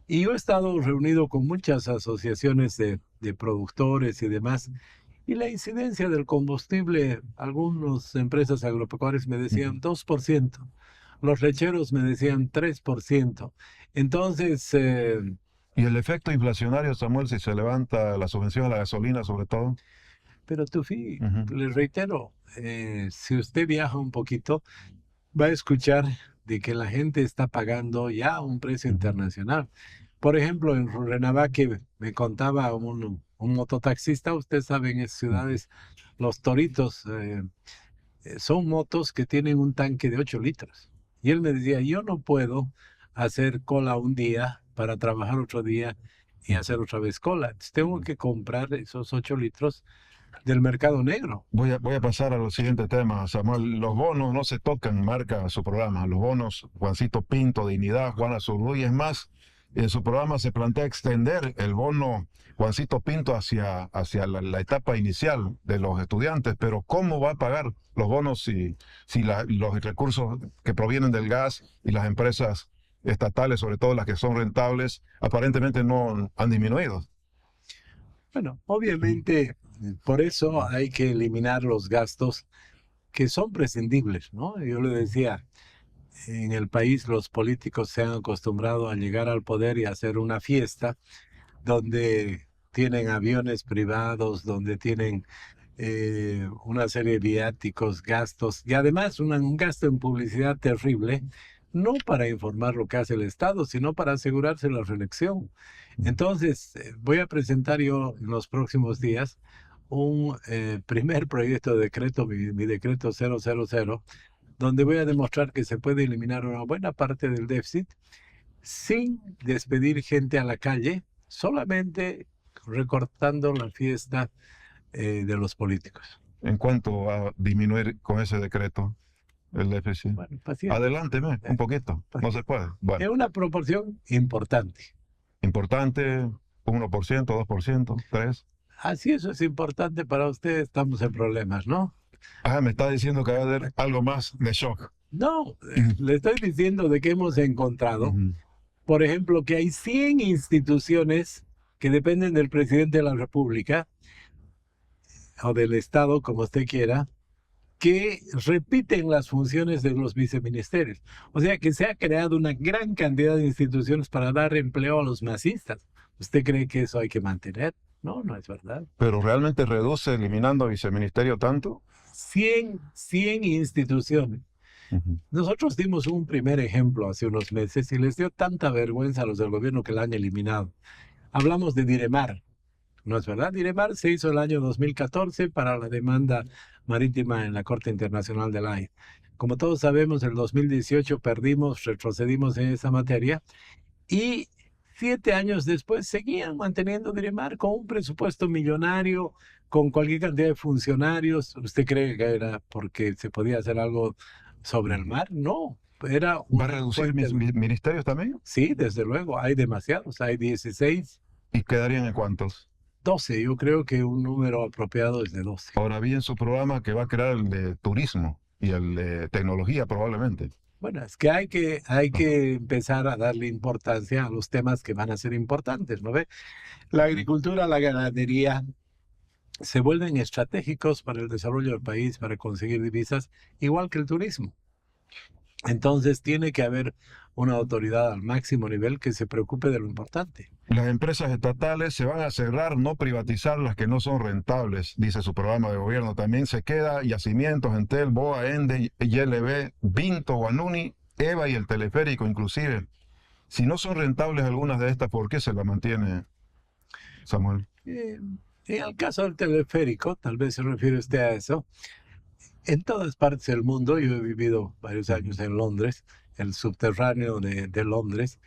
Y yo he estado reunido con muchas asociaciones de productores y demás, y la incidencia del combustible, algunas empresas agropecuarias me decían Ujú. 2%, los lecheros me decían 3%. Entonces, Y el efecto inflacionario, Samuel, si se levanta la subvención a la gasolina, sobre todo. pero Tufi, Ujú, les reitero, si usted viaja un poquito, va a escuchar de que la gente está pagando ya un precio ujú, internacional. Por ejemplo, en Rurrenabaque me contaba un mototaxista, usted sabe, en esas ujú. ciudades, los toritos son motos que tienen un tanque de 8 litros. Y él me decía, yo no puedo hacer cola un día para trabajar otro día y hacer otra vez cola. Entonces, tengo que comprar esos 8 litros del mercado negro. Voy a pasar a los siguientes temas, Samuel. Los bonos no se tocan, marca su programa. Los bonos, Juancito Pinto, Dignidad, Juana Zurduy, es más, en su programa se plantea extender el bono Juancito Pinto hacia la etapa inicial de los estudiantes, pero ¿cómo va a pagar los bonos si los recursos que provienen del gas y las empresas estatales, sobre todo las que son rentables, aparentemente no han disminuido? Bueno, Ujú, obviamente, por eso hay que eliminar los gastos que son prescindibles, ¿no? Yo le decía, en el país los políticos se han acostumbrado a llegar al poder y hacer una fiesta donde tienen aviones privados, donde tienen una serie de viáticos, gastos y además un gasto en publicidad terrible, no para informar lo que hace el Estado, sino para asegurarse la reelección. Entonces, voy a presentar yo en los próximos días un primer proyecto de decreto, mi decreto 000, donde voy a demostrar que se puede eliminar una buena parte del déficit sin despedir gente a la calle, solamente recortando la fiesta de los políticos. ¿En cuánto va a disminuir con ese decreto el déficit? Bueno, paciencia. Adelánteme un poquito. No se puede. Es Bueno, una proporción importante. importante, 1%, 2%, 3%. Así eso es importante para ustedes, estamos en problemas, ¿no? Ah, me está diciendo que va a haber algo más de shock. No, le estoy diciendo de que hemos encontrado, Ujú. por ejemplo, que hay 100 instituciones que dependen del presidente de la República o del Estado, como usted quiera, que repiten las funciones de los viceministerios. O sea que se ha creado una gran cantidad de instituciones para dar empleo a los masistas. ¿Usted cree que eso hay que mantener? No, no es verdad. Pero realmente reduce eliminando viceministerio tanto. 100 instituciones. Ujú. Nosotros dimos un primer ejemplo hace unos meses y les dio tanta vergüenza a los del gobierno que la han eliminado. Hablamos de Diremar, ¿no es verdad? Diremar se hizo el año 2014 para la demanda marítima en la Corte Internacional de La Haya. Como todos sabemos, en el 2018 perdimos, retrocedimos en esa materia y 7 años después seguían manteniendo Diremar con un presupuesto millonario, con cualquier cantidad de funcionarios. ¿Usted cree que era porque se podía hacer algo sobre el mar? No, era ¿Va a una reducir fuente- ministerios también? Sí, desde luego, hay demasiados, hay 16, ¿Y quedarían en cuántos? 12, yo creo que un número apropiado es de 12. Ahora vi en su programa que va a crear el de turismo y el de tecnología probablemente. Bueno, es que hay que empezar a darle importancia a los temas que van a ser importantes, ¿no ve? La agricultura, la ganadería se vuelven estratégicos para el desarrollo del país, para conseguir divisas, igual que el turismo. Entonces tiene que haber una autoridad al máximo nivel que se preocupe de lo importante. Las empresas estatales se van a cerrar, no privatizar las que no son rentables, dice su programa de gobierno. También se queda Yacimientos, Entel, BOA, Ende, YLB, Vinto, Guanuni, EVA y el teleférico inclusive. Si no son rentables algunas de estas, ¿por qué se las mantiene, Samuel? En el caso del teleférico, tal vez se refiere usted a eso, en todas partes del mundo, yo he vivido varios años en Londres, el subterráneo de Londres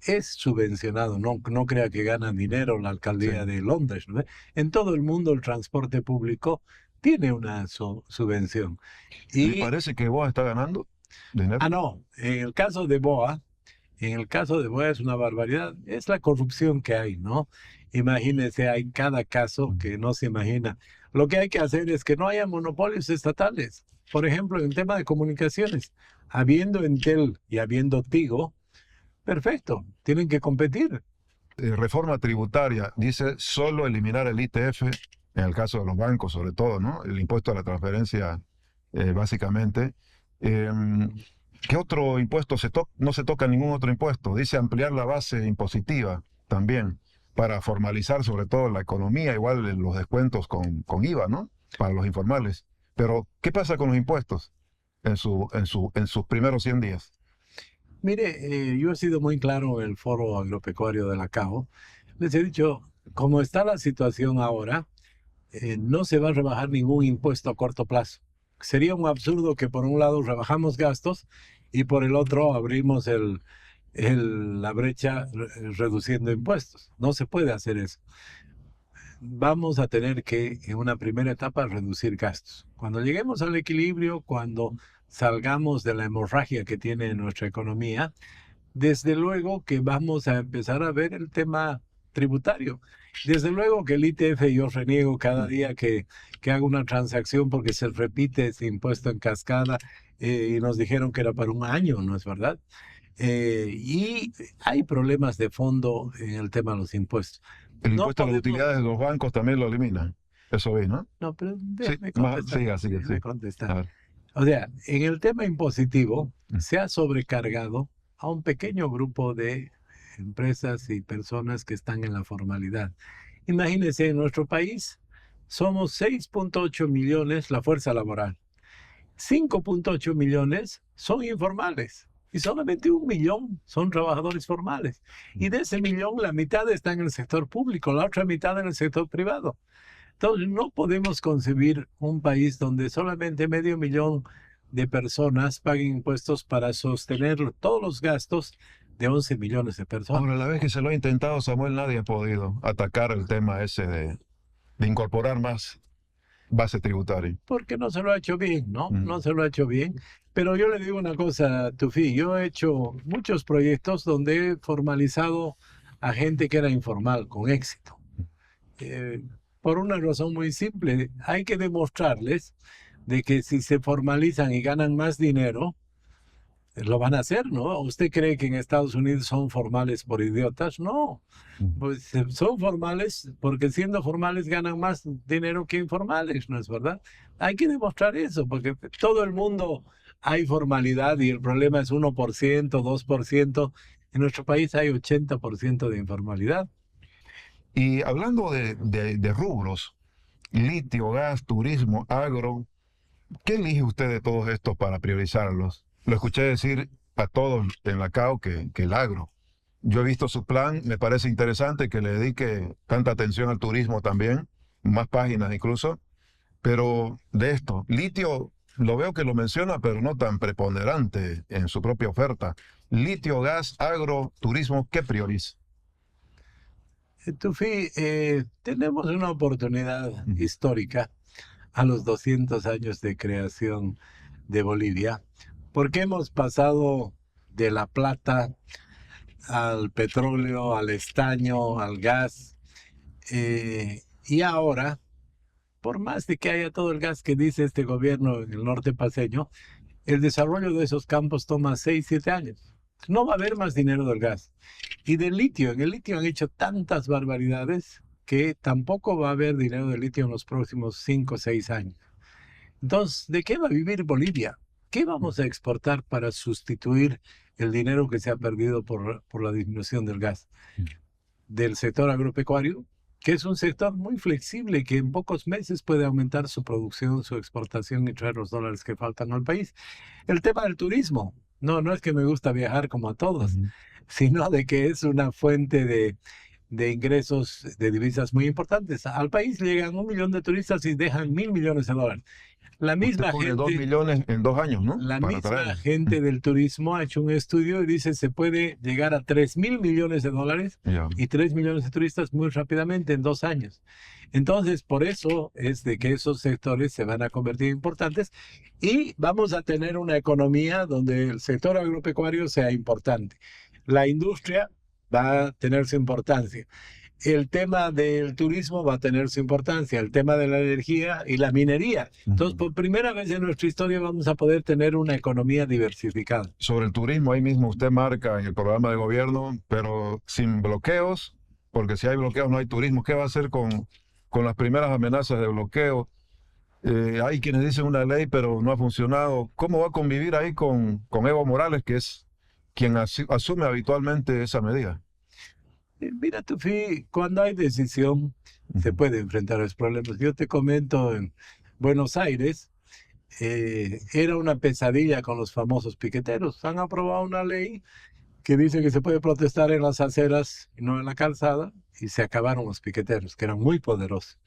es subvencionado, no crea que ganan dinero la alcaldía Sí. de Londres, ¿no? En todo el mundo el transporte público tiene una subvención. ¿Le Y, parece que BOA está ganando dinero? no, en el caso de BOA, es una barbaridad, es la corrupción que hay, ¿no? Imagínese, hay cada caso que no se imagina. Lo que hay que hacer es que no haya monopolios estatales. Por ejemplo, en el tema de comunicaciones, habiendo Entel y habiendo Tigo, perfecto, tienen que competir. Reforma tributaria, dice solo eliminar el ITF, en el caso de los bancos sobre todo, ¿no? El impuesto a la transferencia, básicamente. ¿Qué otro impuesto no se toca ningún otro impuesto? Dice ampliar la base impositiva también, para formalizar sobre todo la economía, igual los descuentos con IVA, ¿no? Para los informales. Pero, ¿qué pasa con los impuestos en sus primeros 100 días? Mire, yo he sido muy claro en el Foro Agropecuario de la CAO. Les he dicho, como está la situación ahora, no se va a rebajar ningún impuesto a corto plazo. Sería un absurdo que por un lado rebajamos gastos y por el otro abrimos la brecha reduciendo impuestos. No se puede hacer eso. Vamos a tener que, en una primera etapa, reducir gastos. Cuando lleguemos al equilibrio, cuando salgamos de la hemorragia que tiene nuestra economía, desde luego que vamos a empezar a ver el tema tributario. Desde luego que el ITF yo reniego cada día que hago una transacción porque se repite ese impuesto en cascada y nos dijeron que era para un año, ¿no es verdad? Y hay problemas de fondo en el tema de los impuestos. El No impuesto a las podemos- utilidades de los bancos también lo elimina. Eso vi, ¿no? No, pero Sí, déjeme más, contestar. siga, siga, Déjeme sí. contestar. A ver. O sea, en el tema impositivo, se ha sobrecargado a un pequeño grupo de empresas y personas que están en la formalidad. Imagínense, en nuestro país somos 6.8 millones la fuerza laboral. 5.8 millones son informales y solamente 1 millón son trabajadores formales. Y de ese millón, la mitad está en el sector público, la otra mitad en el sector privado. Entonces, no podemos concebir un país donde solamente 500.000 de personas paguen impuestos para sostener todos los gastos de 11 millones de personas. Ahora, la vez que se lo ha intentado, Samuel, nadie ha podido atacar el tema ese de incorporar más base tributaria. Porque no se lo ha hecho bien, ¿no? Mm. No se lo ha hecho bien. Pero yo le digo una cosa, Tufi, yo he hecho muchos proyectos donde he formalizado a gente que era informal, con éxito. Por una razón muy simple, hay que demostrarles de que si se formalizan y ganan más dinero, lo van a hacer, ¿no? ¿Usted cree que en Estados Unidos son formales por idiotas? No, pues son formales porque siendo formales ganan más dinero que informales, ¿no es verdad? Hay que demostrar eso, porque todo el mundo hay formalidad y el problema es 1%, 2%. En nuestro país hay 80% de informalidad. Y hablando de rubros, litio, gas, turismo, agro, ¿qué elige usted de todos estos para priorizarlos? Lo escuché decir a todos en la CAO que el agro. Yo he visto su plan, me parece interesante que le dedique tanta atención al turismo también, más páginas incluso, pero de esto, litio, lo veo que lo menciona, pero no tan preponderante en su propia oferta. Litio, gas, agro, turismo, ¿qué prioriza? Tufi, tenemos una oportunidad histórica a los 200 años de creación de Bolivia, porque hemos pasado de la plata al petróleo, al estaño, al gas, y ahora, por más de que haya todo el gas que dice este gobierno en el norte paceño, el desarrollo de esos campos toma 6, 7 años. No va a haber más dinero del gas. Y del litio, en el litio han hecho tantas barbaridades que tampoco va a haber dinero de litio en los próximos 5 o 6 años. Entonces, ¿de qué va a vivir Bolivia? ¿Qué vamos a exportar para sustituir el dinero que se ha perdido por la disminución del gas? Del sector agropecuario, que es un sector muy flexible, que en pocos meses puede aumentar su producción, su exportación y traer los dólares que faltan al país. El tema del turismo, no es que me gusta viajar como a todos, sino de que es una fuente de ingresos de divisas muy importantes. Al país llegan 1 millón de turistas y dejan 1.000 millones de dólares. La misma Usted pone gente, 2 millones en 2 años, ¿no? la Para misma traer. gente del turismo ha hecho un estudio y dice se puede llegar a 3.000 millones de dólares Ya. y 3 millones de turistas muy rápidamente en 2 años. Entonces, por eso es de que esos sectores se van a convertir en importantes y vamos a tener una economía donde el sector agropecuario sea importante. La industria va a tener su importancia. El tema del turismo va a tener su importancia, el tema de la energía y la minería. Entonces, por primera vez en nuestra historia vamos a poder tener una economía diversificada. Sobre el turismo, ahí mismo usted marca en el programa de gobierno, pero sin bloqueos, porque si hay bloqueos no hay turismo. ¿Qué va a hacer con las primeras amenazas de bloqueo? Hay quienes dicen una ley, pero no ha funcionado. ¿Cómo va a convivir ahí con Evo Morales, que es quien asume habitualmente esa medida? Mira, Tufi, cuando hay decisión se puede enfrentar a los problemas. Yo te comento, en Buenos Aires era una pesadilla con los famosos piqueteros. Han aprobado una ley que dice que se puede protestar en las aceras y no en la calzada, y se acabaron los piqueteros, que eran muy poderosos.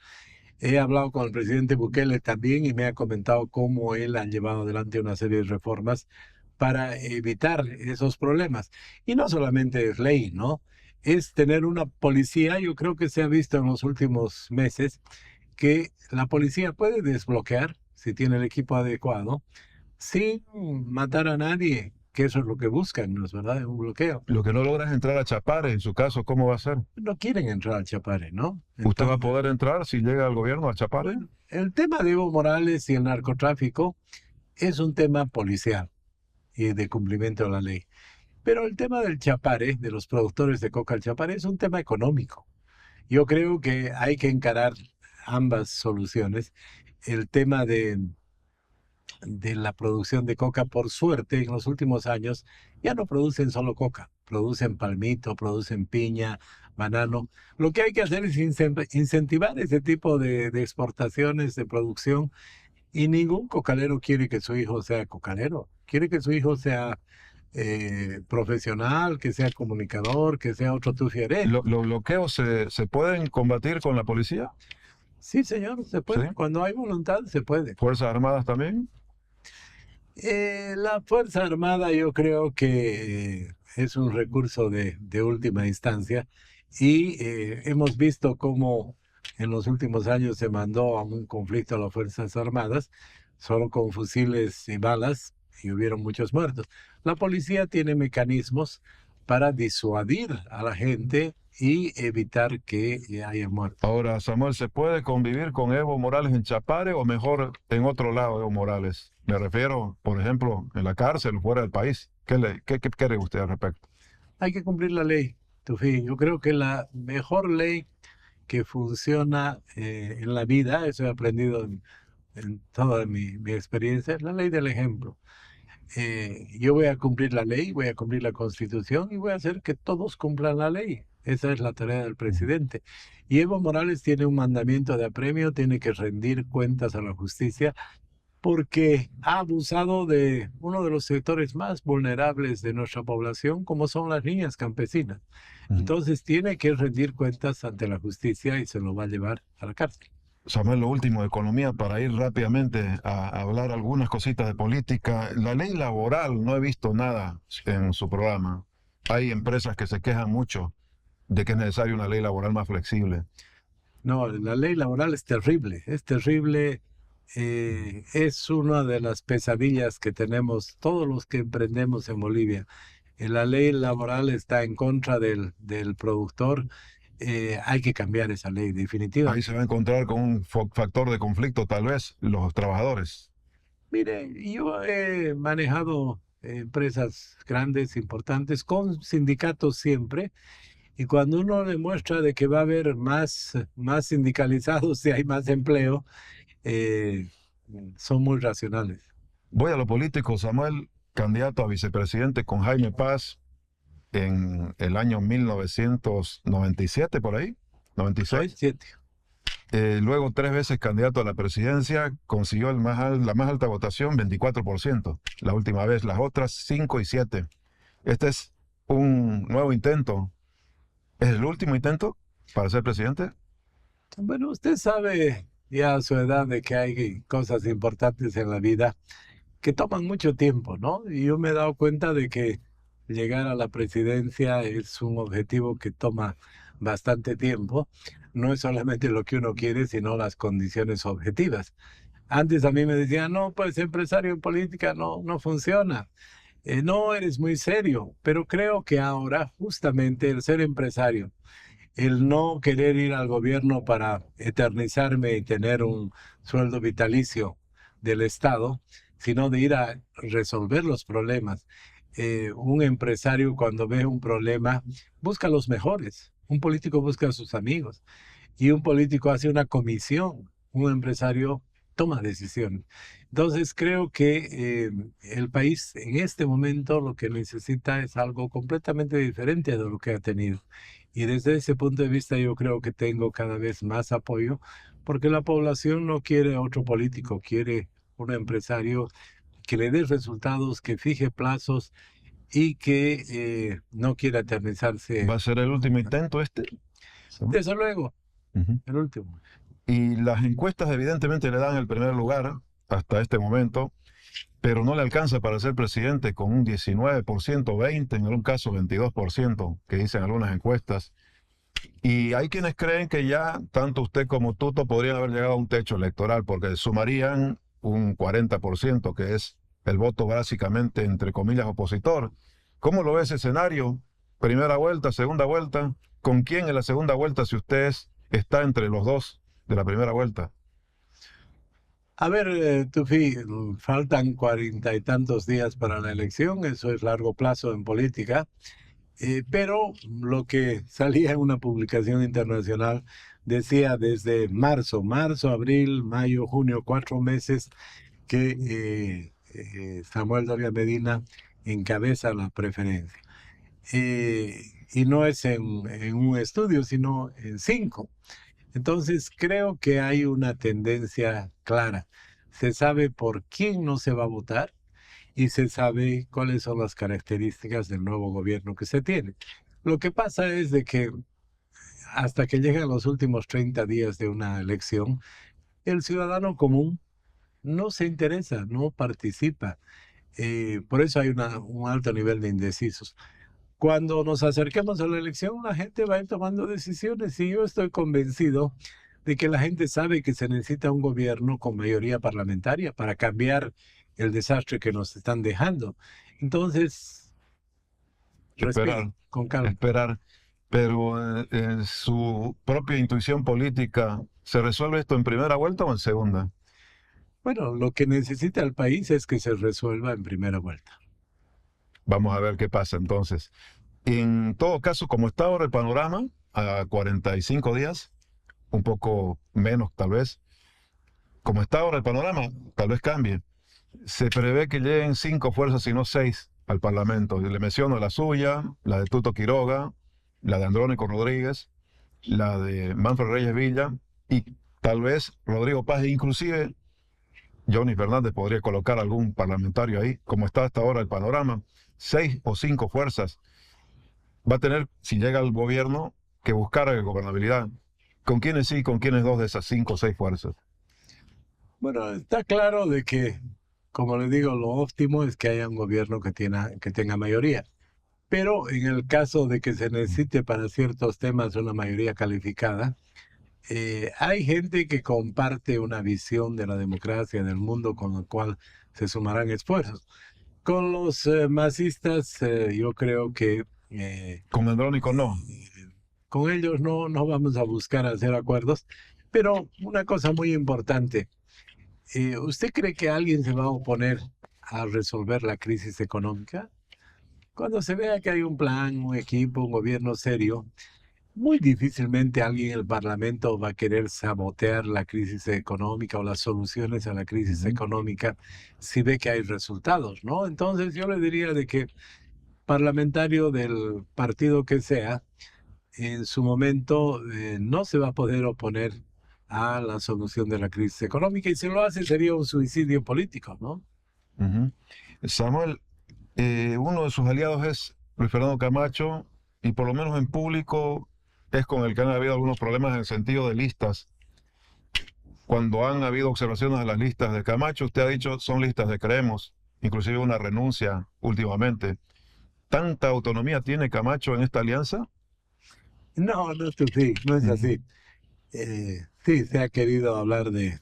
He hablado con el presidente Bukele también y me ha comentado cómo él ha llevado adelante una serie de reformas para evitar esos problemas. Y no solamente es ley, ¿no? Es tener una policía. Yo creo que se ha visto en los últimos meses que la policía puede desbloquear, si tiene el equipo adecuado, sin matar a nadie, que eso es lo que buscan, ¿no es verdad? Un bloqueo. Lo que no logra es entrar a Chapare, en su caso, ¿cómo va a ser? No quieren entrar al Chapare, ¿no? ¿Usted va a Entonces, poder entrar si llega al gobierno a Chapare? bueno, el tema de Evo Morales y el narcotráfico es un tema policial y de cumplimiento de la ley. Pero el tema del Chapare, de los productores de coca al Chapare, es un tema económico. Yo creo que hay que encarar ambas soluciones. El tema de de la producción de coca. Por suerte, en los últimos años ya no producen solo coca, producen palmito, producen piña, banano. Lo que hay que hacer es incentivar ese tipo de exportaciones, de producción, y ningún cocalero quiere que su hijo sea cocalero, quiere que su hijo sea profesional, que sea comunicador, que sea otro tufieré. ¿Los bloqueos se pueden combatir con la policía? Sí, señor, se ¿Sí? puede. Cuando hay voluntad, se puede. ¿Fuerzas Armadas también? La Fuerza Armada yo creo que es un recurso de última instancia, y hemos visto cómo en los últimos años se mandó a un conflicto a las Fuerzas Armadas solo con fusiles y balas, y hubieron muchos muertos. La policía tiene mecanismos para disuadir a la gente y evitar que haya muertos. Ahora, Samuel, ¿se puede convivir con Evo Morales en Chapare o mejor en otro lado, Evo Morales? Me refiero, por ejemplo, en la cárcel o fuera del país. ¿Qué cree usted al respecto? Hay que cumplir la ley, Tufi. Yo creo que la mejor ley que funciona en la vida, eso he aprendido en toda mi experiencia, es la ley del ejemplo. Yo voy a cumplir la ley, voy a cumplir la Constitución y voy a hacer que todos cumplan la ley. Esa es la tarea del presidente. Y Evo Morales tiene un mandamiento de apremio, tiene que rendir cuentas a la justicia porque ha abusado de uno de los sectores más vulnerables de nuestra población, como son las niñas campesinas. Entonces tiene que rendir cuentas ante la justicia y se lo va a llevar a la cárcel. Samuel, lo último de economía, para ir rápidamente a hablar algunas cositas de política. La ley laboral, no he visto nada en su programa. Hay empresas que se quejan mucho de que es necesaria una ley laboral más flexible. No, la ley laboral es terrible, es terrible. Es una de las pesadillas que tenemos todos los que emprendemos en Bolivia. La ley laboral está en contra del productor. Hay que cambiar esa ley, Ahí definitivamente. se va a encontrar con un factor de conflicto, tal vez, los trabajadores. Mire, yo he manejado empresas grandes, importantes, con sindicatos siempre, y cuando uno demuestra de que va a haber más sindicalizados y hay más empleo, eh, son muy racionales. Voy a lo político, Samuel, candidato a vicepresidente con Jaime Paz en el año 1997, por ahí, 96. 97. Luego 3 veces candidato a la presidencia, consiguió la más alta votación, 24%. La última vez, las otras 5 y 7. Este es un nuevo intento. ¿Es el último intento para ser presidente? Bueno, usted sabe ya a su edad de que hay cosas importantes en la vida que toman mucho tiempo, ¿no? Y yo me he dado cuenta de que llegar a la presidencia es un objetivo que toma bastante tiempo. No es solamente lo que uno quiere, sino las condiciones objetivas. Antes a mí me decían, no, pues empresario en política no funciona. No, eres muy serio. Pero creo que ahora justamente el ser empresario, el no querer ir al gobierno para eternizarme y tener un sueldo vitalicio del Estado, sino de ir a resolver los problemas. Un empresario cuando ve un problema busca a los mejores, un político busca a sus amigos y un político hace una comisión, un empresario toma decisiones. Entonces creo que el país en este momento lo que necesita es algo completamente diferente de lo que ha tenido. Y desde ese punto de vista yo creo que tengo cada vez más apoyo, porque la población no quiere otro político, quiere un empresario que le dé resultados, que fije plazos y que no quiera eternizarse. ¿Va a ser el último intento este? Desde luego, Ujú. el último. Y las encuestas evidentemente le dan el primer lugar hasta este momento, pero no le alcanza para ser presidente con un 19%, 20%, en algún caso 22%, que dicen algunas encuestas. Y hay quienes creen que ya tanto usted como Tuto podrían haber llegado a un techo electoral, porque sumarían un 40%, que es el voto básicamente, entre comillas, opositor. ¿Cómo lo ve ese escenario? Primera vuelta, segunda vuelta. ¿Con quién en la segunda vuelta si usted está entre los dos de la primera vuelta? A ver, Tufi, faltan 40 y tantos días para la elección, eso es largo plazo en política, pero lo que salía en una publicación internacional decía desde marzo, abril, mayo, junio, 4 meses, que Samuel Doria Medina encabeza la preferencia. Y no es en un estudio, sino en 5. Entonces creo que hay una tendencia clara. Se sabe por quién no se va a votar y se sabe cuáles son las características del nuevo gobierno que se tiene. Lo que pasa es de que hasta que llegan los últimos 30 días de una elección, el ciudadano común no se interesa, no participa. Por eso hay un alto nivel de indecisos. Cuando nos acerquemos a la elección, la gente va a ir tomando decisiones y yo estoy convencido de que la gente sabe que se necesita un gobierno con mayoría parlamentaria para cambiar el desastre que nos están dejando. Entonces, Esperar, con calma. esperar. Pero en su propia intuición política, ¿se resuelve esto en primera vuelta o en segunda? Bueno, lo que necesita el país es que se resuelva en primera vuelta. Vamos a ver qué pasa entonces. En todo caso, como está ahora el panorama, a 45 días, un poco menos tal vez, como está ahora el panorama, tal vez cambie. Se prevé que lleguen 5 fuerzas y no 6 al Parlamento. Y le menciono la suya, la de Tuto Quiroga, la de Andrónico Rodríguez, la de Manfred Reyes Villa y tal vez Rodrigo Paz, e inclusive Johnny Fernández podría colocar algún parlamentario ahí. Como está hasta ahora el panorama, 6 o 5 fuerzas. Va a tener, si llega al gobierno, que buscar gobernabilidad. ¿Con quiénes sí, con quiénes dos de esas 5 o 6 fuerzas? Bueno, está claro de que, como les digo, lo óptimo es que haya un gobierno que tenga mayoría. Pero en el caso de que se necesite para ciertos temas una mayoría calificada, hay gente que comparte una visión de la democracia, del mundo, con la cual se sumarán esfuerzos. Con los masistas, yo creo que Con Andrónico no. con ellos no vamos a buscar hacer acuerdos. Pero una cosa muy importante, ¿usted cree que alguien se va a oponer a resolver la crisis económica? Cuando se vea que hay un plan, un equipo, un gobierno serio, muy difícilmente alguien en el Parlamento va a querer sabotear la crisis económica o las soluciones a la crisis económica si ve que hay resultados, ¿no? Entonces yo le diría de que parlamentario del partido que sea, en su momento no se va a poder oponer a la solución de la crisis económica y si lo hace sería un suicidio político, ¿no? Ujú. Samuel, uno de sus aliados es Luis Fernando Camacho y por lo menos en público es con el que han habido algunos problemas en el sentido de listas. Cuando han habido observaciones de las listas de Camacho, usted ha dicho son listas de creemos, inclusive una renuncia últimamente. ¿Tanta autonomía tiene Camacho en esta alianza? No, no es así, no es Ujú, así. Sí, se ha querido hablar de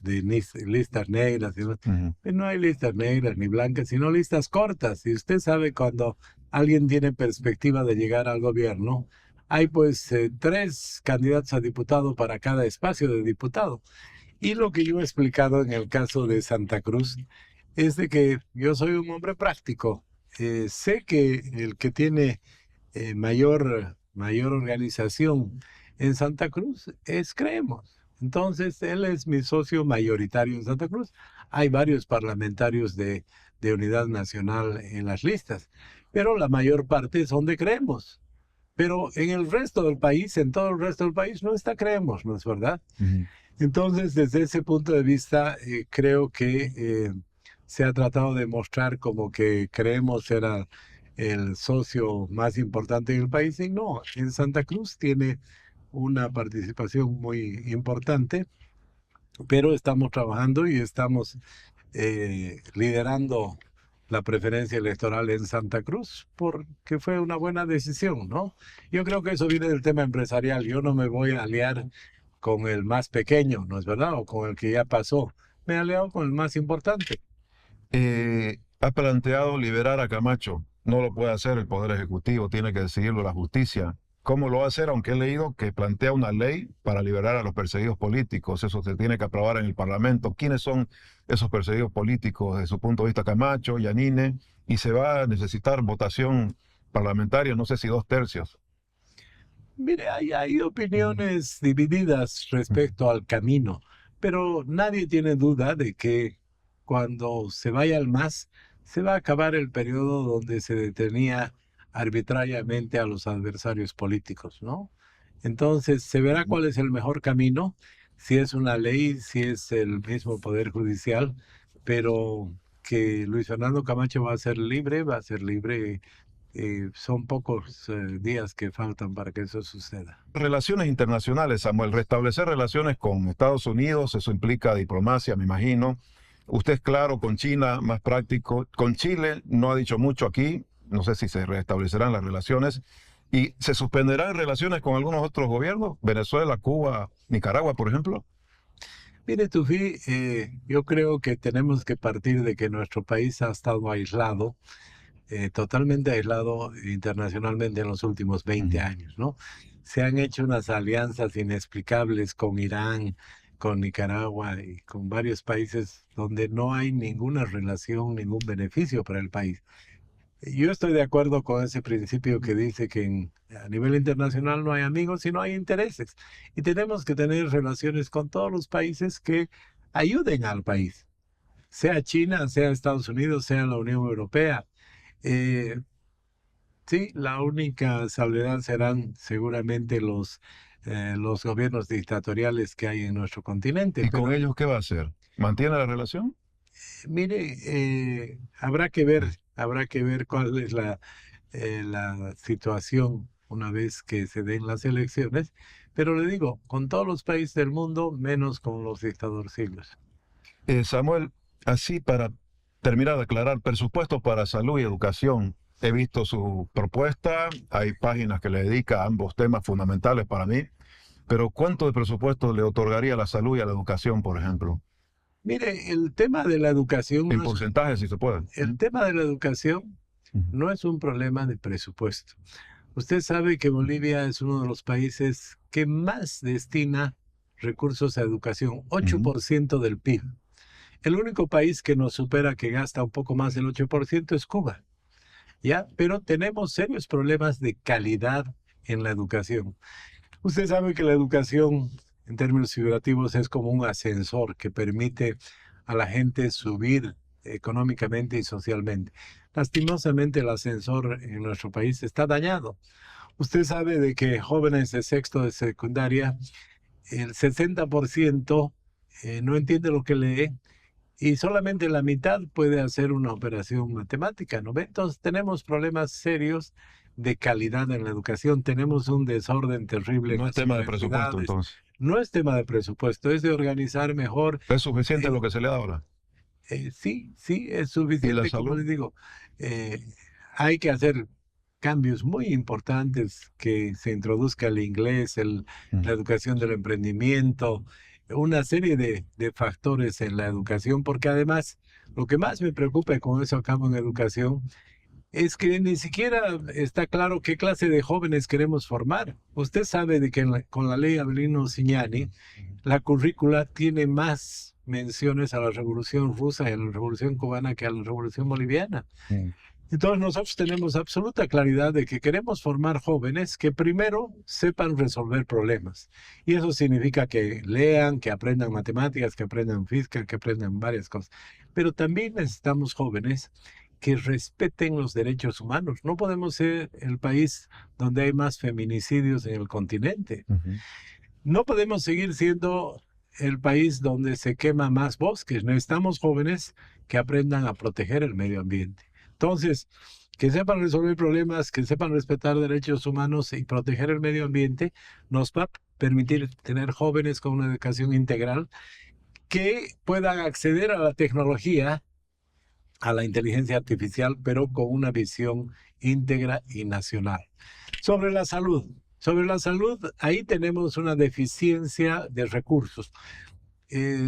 listas negras, ujú, no hay listas negras ni blancas, sino listas cortas. Y usted sabe cuando alguien tiene perspectiva de llegar al gobierno, hay pues 3 candidatos a diputado para cada espacio de diputado. Y lo que yo he explicado en el caso de Santa Cruz es de que yo soy un hombre práctico. Sé que el que tiene mayor organización en Santa Cruz es Creemos. Entonces, él es mi socio mayoritario en Santa Cruz. Hay varios parlamentarios de Unidad Nacional en las listas, pero la mayor parte son de Creemos. Pero en el resto del país, en todo el resto del país, no está Creemos, ¿no es verdad? ujú. Entonces, desde ese punto de vista, creo que se ha tratado de mostrar como que Creemos era el socio más importante en el país y no, en Santa Cruz tiene una participación muy importante, pero estamos trabajando y estamos liderando la preferencia electoral en Santa Cruz porque fue una buena decisión, ¿no? Yo creo que eso viene del tema empresarial. Yo no me voy a aliar con el más pequeño, ¿no es verdad? O con el que ya pasó. Me he aliado con el más importante. Ha planteado liberar a Camacho. No lo puede hacer el Poder Ejecutivo, tiene que decidirlo la justicia. ¿Cómo lo va a hacer? Aunque he leído que plantea una ley para liberar a los perseguidos políticos. Eso se tiene que aprobar en el Parlamento. ¿Quiénes son esos perseguidos políticos desde su punto de vista? Camacho, Yanine, y se va a necesitar votación parlamentaria, no sé si 2/3. Mire, hay Ujú, opiniones divididas ujú, respecto al camino, pero nadie tiene duda de que cuando se vaya al MAS, se va a acabar el periodo donde se detenía arbitrariamente a los adversarios políticos, ¿no? Entonces se verá cuál es el mejor camino, si es una ley, si es el mismo Poder Judicial, pero que Luis Fernando Camacho va a ser libre, son pocos días que faltan para que eso suceda. Relaciones internacionales, Samuel, restablecer relaciones con Estados Unidos, eso implica diplomacia, me imagino. Usted es claro con China, más práctico. Con Chile no ha dicho mucho aquí, no sé si se restablecerán las relaciones. ¿Y se suspenderán relaciones con algunos otros gobiernos? Venezuela, Cuba, Nicaragua, por ejemplo. Mire, Tufi, yo creo que tenemos que partir de que nuestro país ha estado aislado, totalmente aislado internacionalmente en los últimos 20 años, ¿no? Se han hecho unas alianzas inexplicables con Irán, con Nicaragua y con varios países donde no hay ninguna relación, ningún beneficio para el país. Yo estoy de acuerdo con ese principio que dice que a nivel internacional no hay amigos, sino hay intereses. Y tenemos que tener relaciones con todos los países que ayuden al país, sea China, sea Estados Unidos, sea la Unión Europea. Sí, la única salvedad serán seguramente los gobiernos dictatoriales que hay en nuestro continente. ¿Y con Pero ellos qué va a hacer? ¿Mantiene la relación? mire, habrá que ver cuál es la situación una vez que se den las elecciones, pero le digo, con todos los países del mundo, menos con los dictadorcillos. Samuel, así para terminar de aclarar, presupuesto para salud y educación. He visto su propuesta, hay páginas que le dedica a ambos temas fundamentales para mí, pero ¿cuánto de presupuesto le otorgaría a la salud y a la educación, por ejemplo? Mire, el tema de la educación En porcentaje, si se puede. el tema de la educación no es un problema de presupuesto. Usted sabe que Bolivia es uno de los países que más destina recursos a educación, 8% del PIB. El único país que nos supera, que gasta un poco más del 8% es Cuba, ¿ya? Pero tenemos serios problemas de calidad en la educación. Usted sabe que la educación, en términos figurativos, es como un ascensor que permite a la gente subir económicamente y socialmente. Lastimosamente, el ascensor en nuestro país está dañado. Usted sabe de que jóvenes de sexto de secundaria, el 60% no entiende lo que lee y solamente la mitad puede hacer una operación matemática, ¿no ve? Entonces tenemos problemas serios de calidad en la educación, tenemos un desorden terrible en No es las tema de presupuesto, universidades. entonces. No es tema de presupuesto, es de organizar mejor. ¿Es suficiente eh, lo que se le da ahora? sí, sí, es ¿Y la suficiente, como salud? les digo. eh, Hay que hacer cambios muy importantes, que se introduzca el inglés, la educación del emprendimiento, una serie de factores en la educación, porque además lo que más me preocupa, y con eso acabo en educación, es que ni siquiera está claro qué clase de jóvenes queremos formar. Usted sabe de que con la ley Avelino Cignani, la currícula tiene más menciones a la Revolución Rusa y a la Revolución Cubana que a la Revolución Boliviana. Mm. Entonces nosotros tenemos absoluta claridad de que queremos formar jóvenes que primero sepan resolver problemas. Y eso significa que lean, que aprendan matemáticas, que aprendan física, que aprendan varias cosas. Pero también necesitamos jóvenes que respeten los derechos humanos. No podemos ser el país donde hay más feminicidios en el continente. No podemos seguir siendo el país donde se quema más bosques. Necesitamos jóvenes que aprendan a proteger el medio ambiente. Entonces, que sepan resolver problemas, que sepan respetar derechos humanos y proteger el medio ambiente, nos va a permitir tener jóvenes con una educación integral que puedan acceder a la tecnología, a la inteligencia artificial, pero con una visión íntegra y nacional. Sobre la salud, ahí tenemos una deficiencia de recursos.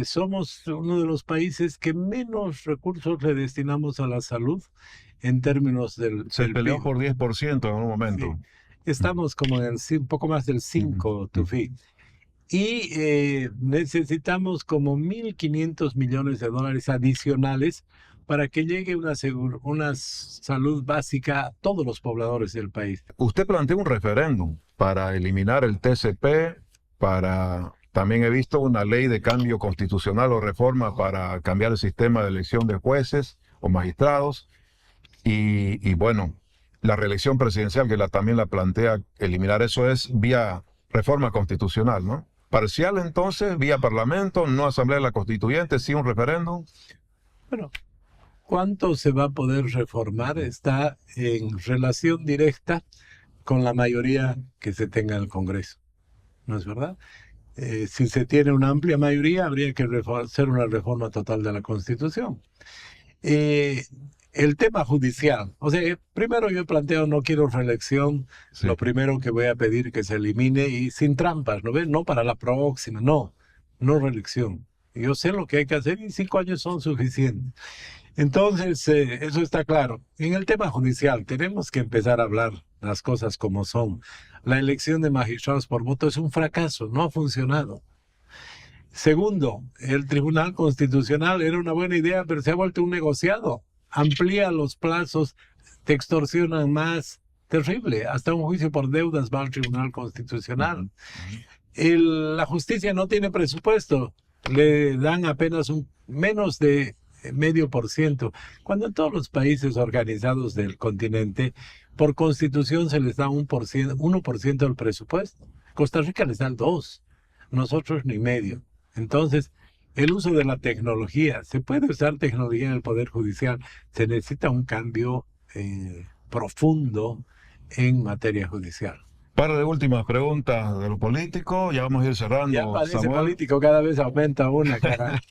Somos uno de los países que menos recursos le destinamos a la salud en términos Se del peleó PIB. por 10% en un Sí. momento. Estamos como en un poco más del 5, Tufi. Y necesitamos como 1.500 millones de dólares adicionales para que llegue una salud básica a todos los pobladores del país. Usted planteó un referéndum para eliminar el TCP, para También he visto una ley de cambio constitucional o reforma para cambiar el sistema de elección de jueces o magistrados. Y bueno, la reelección presidencial que también la plantea eliminar eso es vía reforma constitucional, ¿no? Parcial entonces, vía parlamento, no asamblea de la constituyente, sí un referéndum. Bueno, ¿cuánto se va a poder reformar? Está en relación directa con la mayoría que se tenga en el Congreso, ¿no es verdad? Si se tiene una amplia mayoría, habría que hacer una reforma total de la Constitución. El tema judicial, o sea, primero yo planteo, no quiero reelección, Sí. lo primero que voy a pedir que se elimine y sin trampas, ¿no ves? No para la próxima, no reelección. Yo sé lo que hay que hacer y 5 años son suficientes. Entonces, eso está claro. En el tema judicial, tenemos que empezar a hablar las cosas como son. La elección de magistrados por voto es un fracaso, no ha funcionado. Segundo, el Tribunal Constitucional era una buena idea, pero se ha vuelto un negociado. Amplía los plazos, te extorsionan más. Terrible. Hasta un juicio por deudas va al Tribunal Constitucional. La justicia no tiene presupuesto. Le dan apenas menos de 0,5%, cuando en todos los países organizados del continente, por constitución se les da 1% del presupuesto. Costa Rica les da el 2%, nosotros ni medio. Entonces, el uso de la tecnología, se puede usar tecnología en el Poder Judicial, se necesita un cambio profundo en materia judicial. Par de últimas preguntas de lo político, ya vamos a ir cerrando. Ya parece Samuel. político, cada vez aumenta una, cara.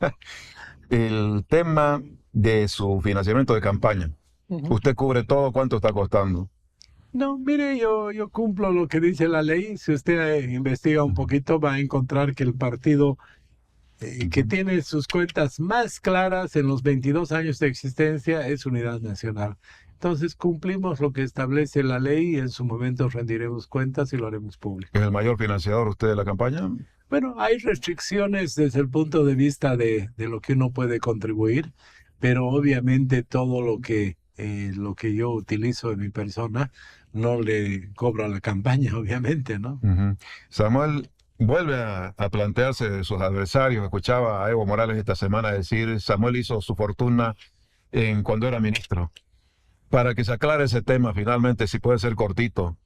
El tema de su financiamiento de campaña. Usted cubre todo, ¿cuánto está costando? No, mire, yo cumplo lo que dice la ley. Si usted investiga un poquito, va a encontrar que el partido que tiene sus cuentas más claras en los 22 años de existencia es Unidad Nacional. Entonces cumplimos lo que establece la ley y en su momento rendiremos cuentas y lo haremos público. ¿Es el mayor financiador usted de la campaña? Bueno, hay restricciones desde el punto de vista de lo que uno puede contribuir, pero obviamente todo lo que yo utilizo en mi persona no le cobro a la campaña, obviamente, ¿no? Samuel vuelve a plantearse de sus adversarios. Escuchaba a Evo Morales esta semana decir, Samuel hizo su fortuna cuando era ministro. Para que se aclare ese tema finalmente, si puede ser cortito.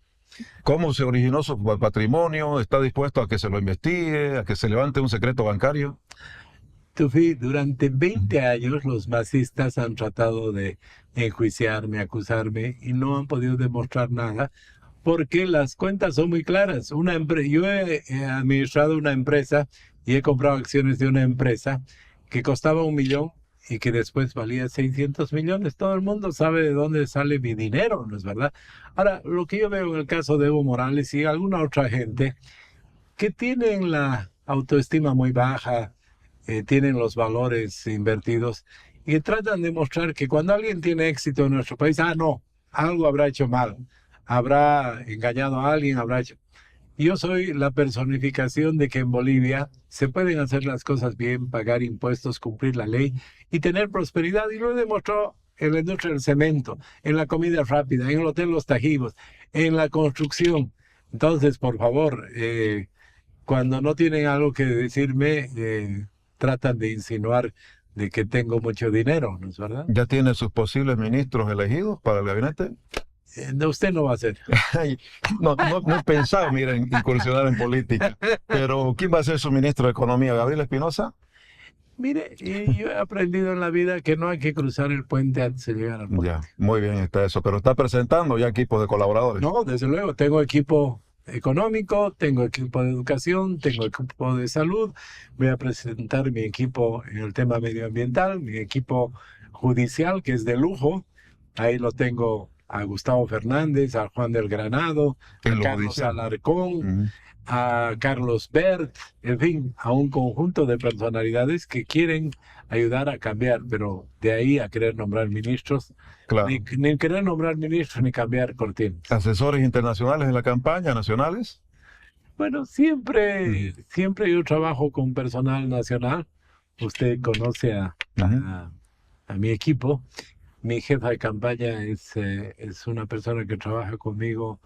¿Cómo se originó su patrimonio? ¿Está dispuesto a que se lo investigue, a que se levante un secreto bancario? Tufi, durante 20 años los masistas han tratado de enjuiciarme, acusarme y no han podido demostrar nada porque las cuentas son muy claras. Yo he administrado una empresa y he comprado acciones de una empresa que costaba 1 millón y que después valía 600 millones. Todo el mundo sabe de dónde sale mi dinero, ¿no es verdad? Ahora, lo que yo veo en el caso de Evo Morales y alguna otra gente que tienen la autoestima muy baja, tienen los valores invertidos y que tratan de mostrar que cuando alguien tiene éxito en nuestro país, no, algo habrá hecho mal, habrá engañado a alguien, habrá hecho... Yo soy la personificación de que en Bolivia se pueden hacer las cosas bien, pagar impuestos, cumplir la ley y tener prosperidad. Y lo demostró en la industria del cemento, en la comida rápida, en el Hotel Los Tajivos, en la construcción. Entonces, por favor, cuando no tienen algo que decirme, tratan de insinuar de que tengo mucho dinero, ¿no es verdad? ¿Ya tiene sus posibles ministros elegidos para el gabinete? Usted no va a ser. No he pensado, miren, incursionar en política. Pero ¿quién va a ser su ministro de Economía? ¿Gabriel Espinosa? Mire, yo he aprendido en la vida que no hay que cruzar el puente antes de llegar al puente. Ya, muy bien está eso. Pero está presentando ya equipos de colaboradores. No, desde luego, tengo equipo económico, tengo equipo de educación, tengo equipo de salud. Voy a presentar mi equipo en el tema medioambiental, mi equipo judicial, que es de lujo. Ahí lo tengo a Gustavo Fernández, a Juan del Granado, a Carlos Alarcón, a Carlos Bert, en fin, a un conjunto de personalidades que quieren ayudar a cambiar, pero de ahí a querer nombrar ministros, claro. ni querer nombrar ministros ni cambiar cortinas. ¿Asesores internacionales en la campaña, nacionales? Bueno, siempre yo trabajo con personal nacional. Usted conoce a mi equipo. Mi jefa de campaña es una persona que trabaja conmigo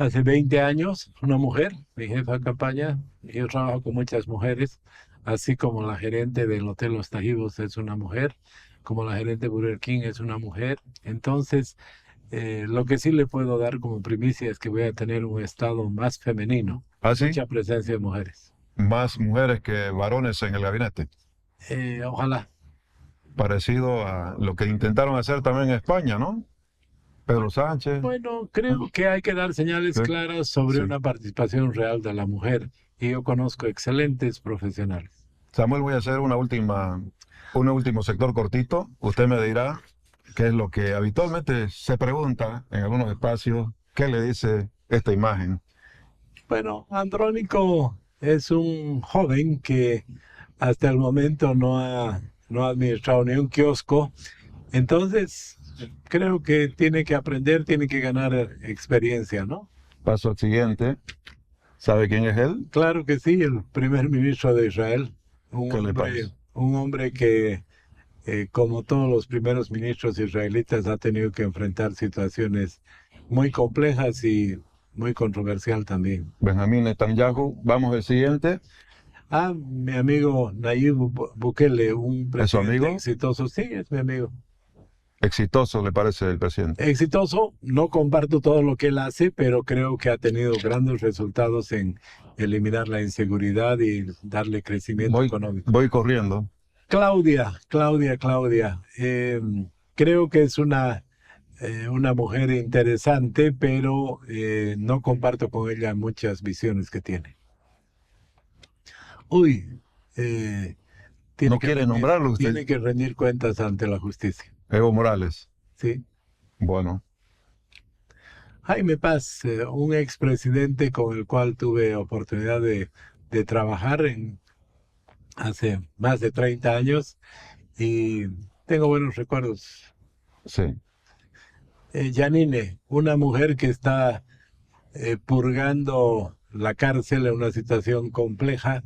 Hace 20 años, una mujer, mi jefa de campaña. Yo trabajo con muchas mujeres, así como la gerente del Hotel Los Tajivos es una mujer, como la gerente de Burger King es una mujer. Entonces, lo que sí le puedo dar como primicia es que voy a tener un estado más femenino, Así, mucha presencia de mujeres. más mujeres que varones en el gabinete, Ojalá. parecido a lo que intentaron hacer también en España, ¿no? Pedro Sánchez. Bueno, creo que hay que dar señales Sí, claras sobre sí. una participación real de la mujer. Y yo conozco excelentes profesionales. Samuel, voy a hacer un último sector cortito. Usted me dirá qué es lo que habitualmente se pregunta en algunos espacios. ¿Qué le dice esta imagen? Bueno, Andrónico es un joven que hasta el momento no ha administrado ni un kiosco. Entonces, creo que tiene que aprender, tiene que ganar experiencia, ¿no? Paso al siguiente. ¿Sabe quién es él? Claro que sí, el primer ministro de Israel, ¿Qué le pasa? un hombre que, como todos los primeros ministros israelitas, ha tenido que enfrentar situaciones muy complejas y muy controversial también. Benjamín Netanyahu. Vamos al siguiente. Ah, mi amigo Nayib Bukele, un ¿Es su presidente amigo? exitoso, sí, es mi amigo. Exitoso, le parece el presidente. Exitoso, no comparto todo lo que él hace, pero creo que ha tenido grandes resultados en eliminar la inseguridad y darle crecimiento económico. Voy corriendo. Claudia, creo que es una mujer interesante, pero no comparto con ella muchas visiones que tiene. Uy, eh, ¿No quiere nombrarlo usted? tiene que rendir cuentas ante la justicia, Evo Morales. ¿sí? Bueno, Jaime Paz, un expresidente con el cual tuve oportunidad de trabajar hace más de 30 años y tengo buenos recuerdos. sí. Janine, una mujer que está purgando la cárcel en una situación compleja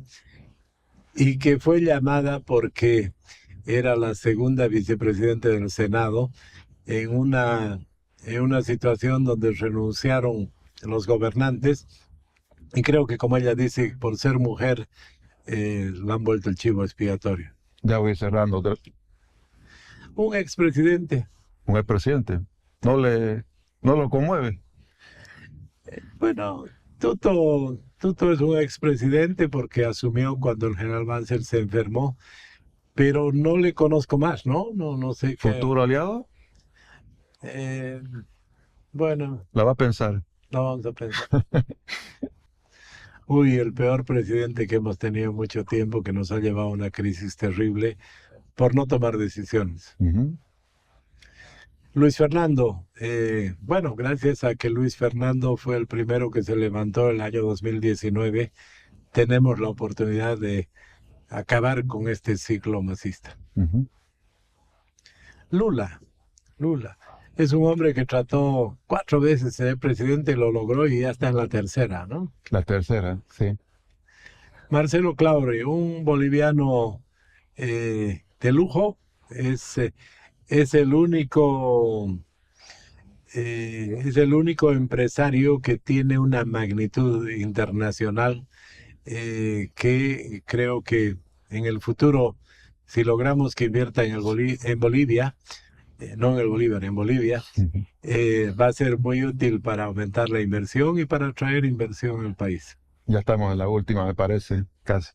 y que fue llamada porque era la segunda vicepresidenta del Senado en una situación donde renunciaron los gobernantes y creo que como ella dice, por ser mujer, la han vuelto el chivo expiatorio. Ya voy cerrando. Un expresidente, Un expresidente. No lo conmueve. bueno, Tuto es un expresidente porque asumió cuando el general Banzer se enfermó, pero no le conozco más, ¿no? No sé qué. ¿Futuro aliado? Eh, bueno, La va a pensar. no vamos a pensar. Uy, el peor presidente que hemos tenido en mucho tiempo, que nos ha llevado a una crisis terrible por no tomar decisiones. Ujú. Luis Fernando, bueno, gracias a que Luis Fernando fue el primero que se levantó el año 2019, tenemos la oportunidad de acabar con este ciclo masista. Ujú. Lula, es un hombre que trató 4 veces de ser presidente y lo logró y ya está en la tercera, ¿no? La tercera, sí. Marcelo Claure, un boliviano de lujo, es es el único empresario que tiene una magnitud internacional que creo que en el futuro, si logramos que invierta en Bolivia, no en el Bolívar, en Bolivia, Ujú. va a ser muy útil para aumentar la inversión y para atraer inversión al país. Ya estamos en la última, me parece, casi.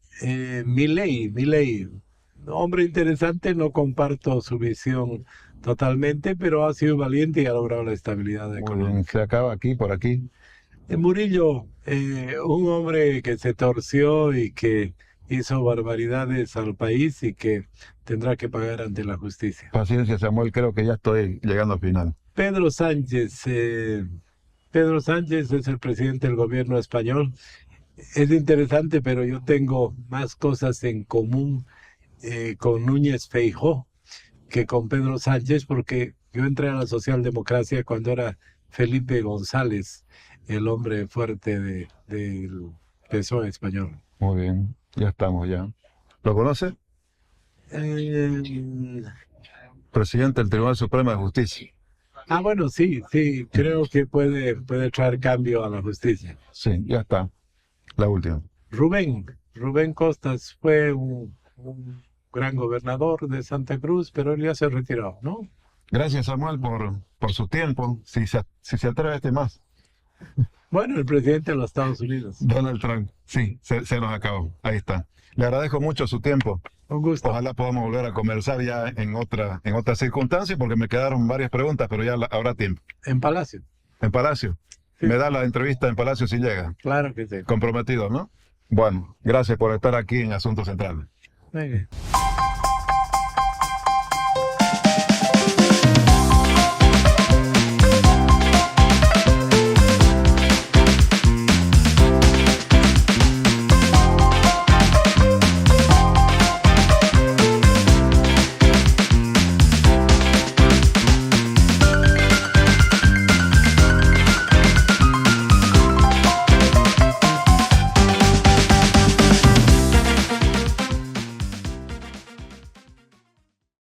Milei, hombre interesante, no comparto su visión totalmente, pero ha sido valiente y ha logrado la estabilidad Muy bien, económica. se acaba aquí, por aquí. Murillo, un hombre que se torció y que hizo barbaridades al país y que tendrá que pagar ante la justicia. Paciencia, Samuel, creo que ya estoy llegando al final. Pedro Sánchez, Pedro Sánchez es el presidente del gobierno español. Es interesante, pero yo tengo más cosas en común con Núñez Feijóo que con Pedro Sánchez, porque yo entré a la socialdemocracia cuando era Felipe González, el hombre fuerte del PSOE español. Muy bien, ya estamos ya. ¿Lo conoce? Eh, Presidente del Tribunal Supremo de Justicia. Bueno, sí, sí, creo que puede traer cambio a la justicia. Sí, ya está. La última. Rubén Costas fue un gran gobernador de Santa Cruz, pero él ya se retiró, ¿no? Gracias, Samuel, por su tiempo. Si se atreve este más. Bueno, el presidente de los Estados Unidos. Donald Trump. Sí, se nos acabó. Ahí está. Le agradezco mucho su tiempo. Un gusto. Ojalá podamos volver a conversar ya en otra circunstancia, porque me quedaron varias preguntas, pero ya habrá tiempo. En Palacio. En Palacio. Sí. Me da la entrevista en Palacio si llega. Claro que sí. Comprometido, ¿no? Bueno, gracias por estar aquí en Asuntos Centrales. Muy bien.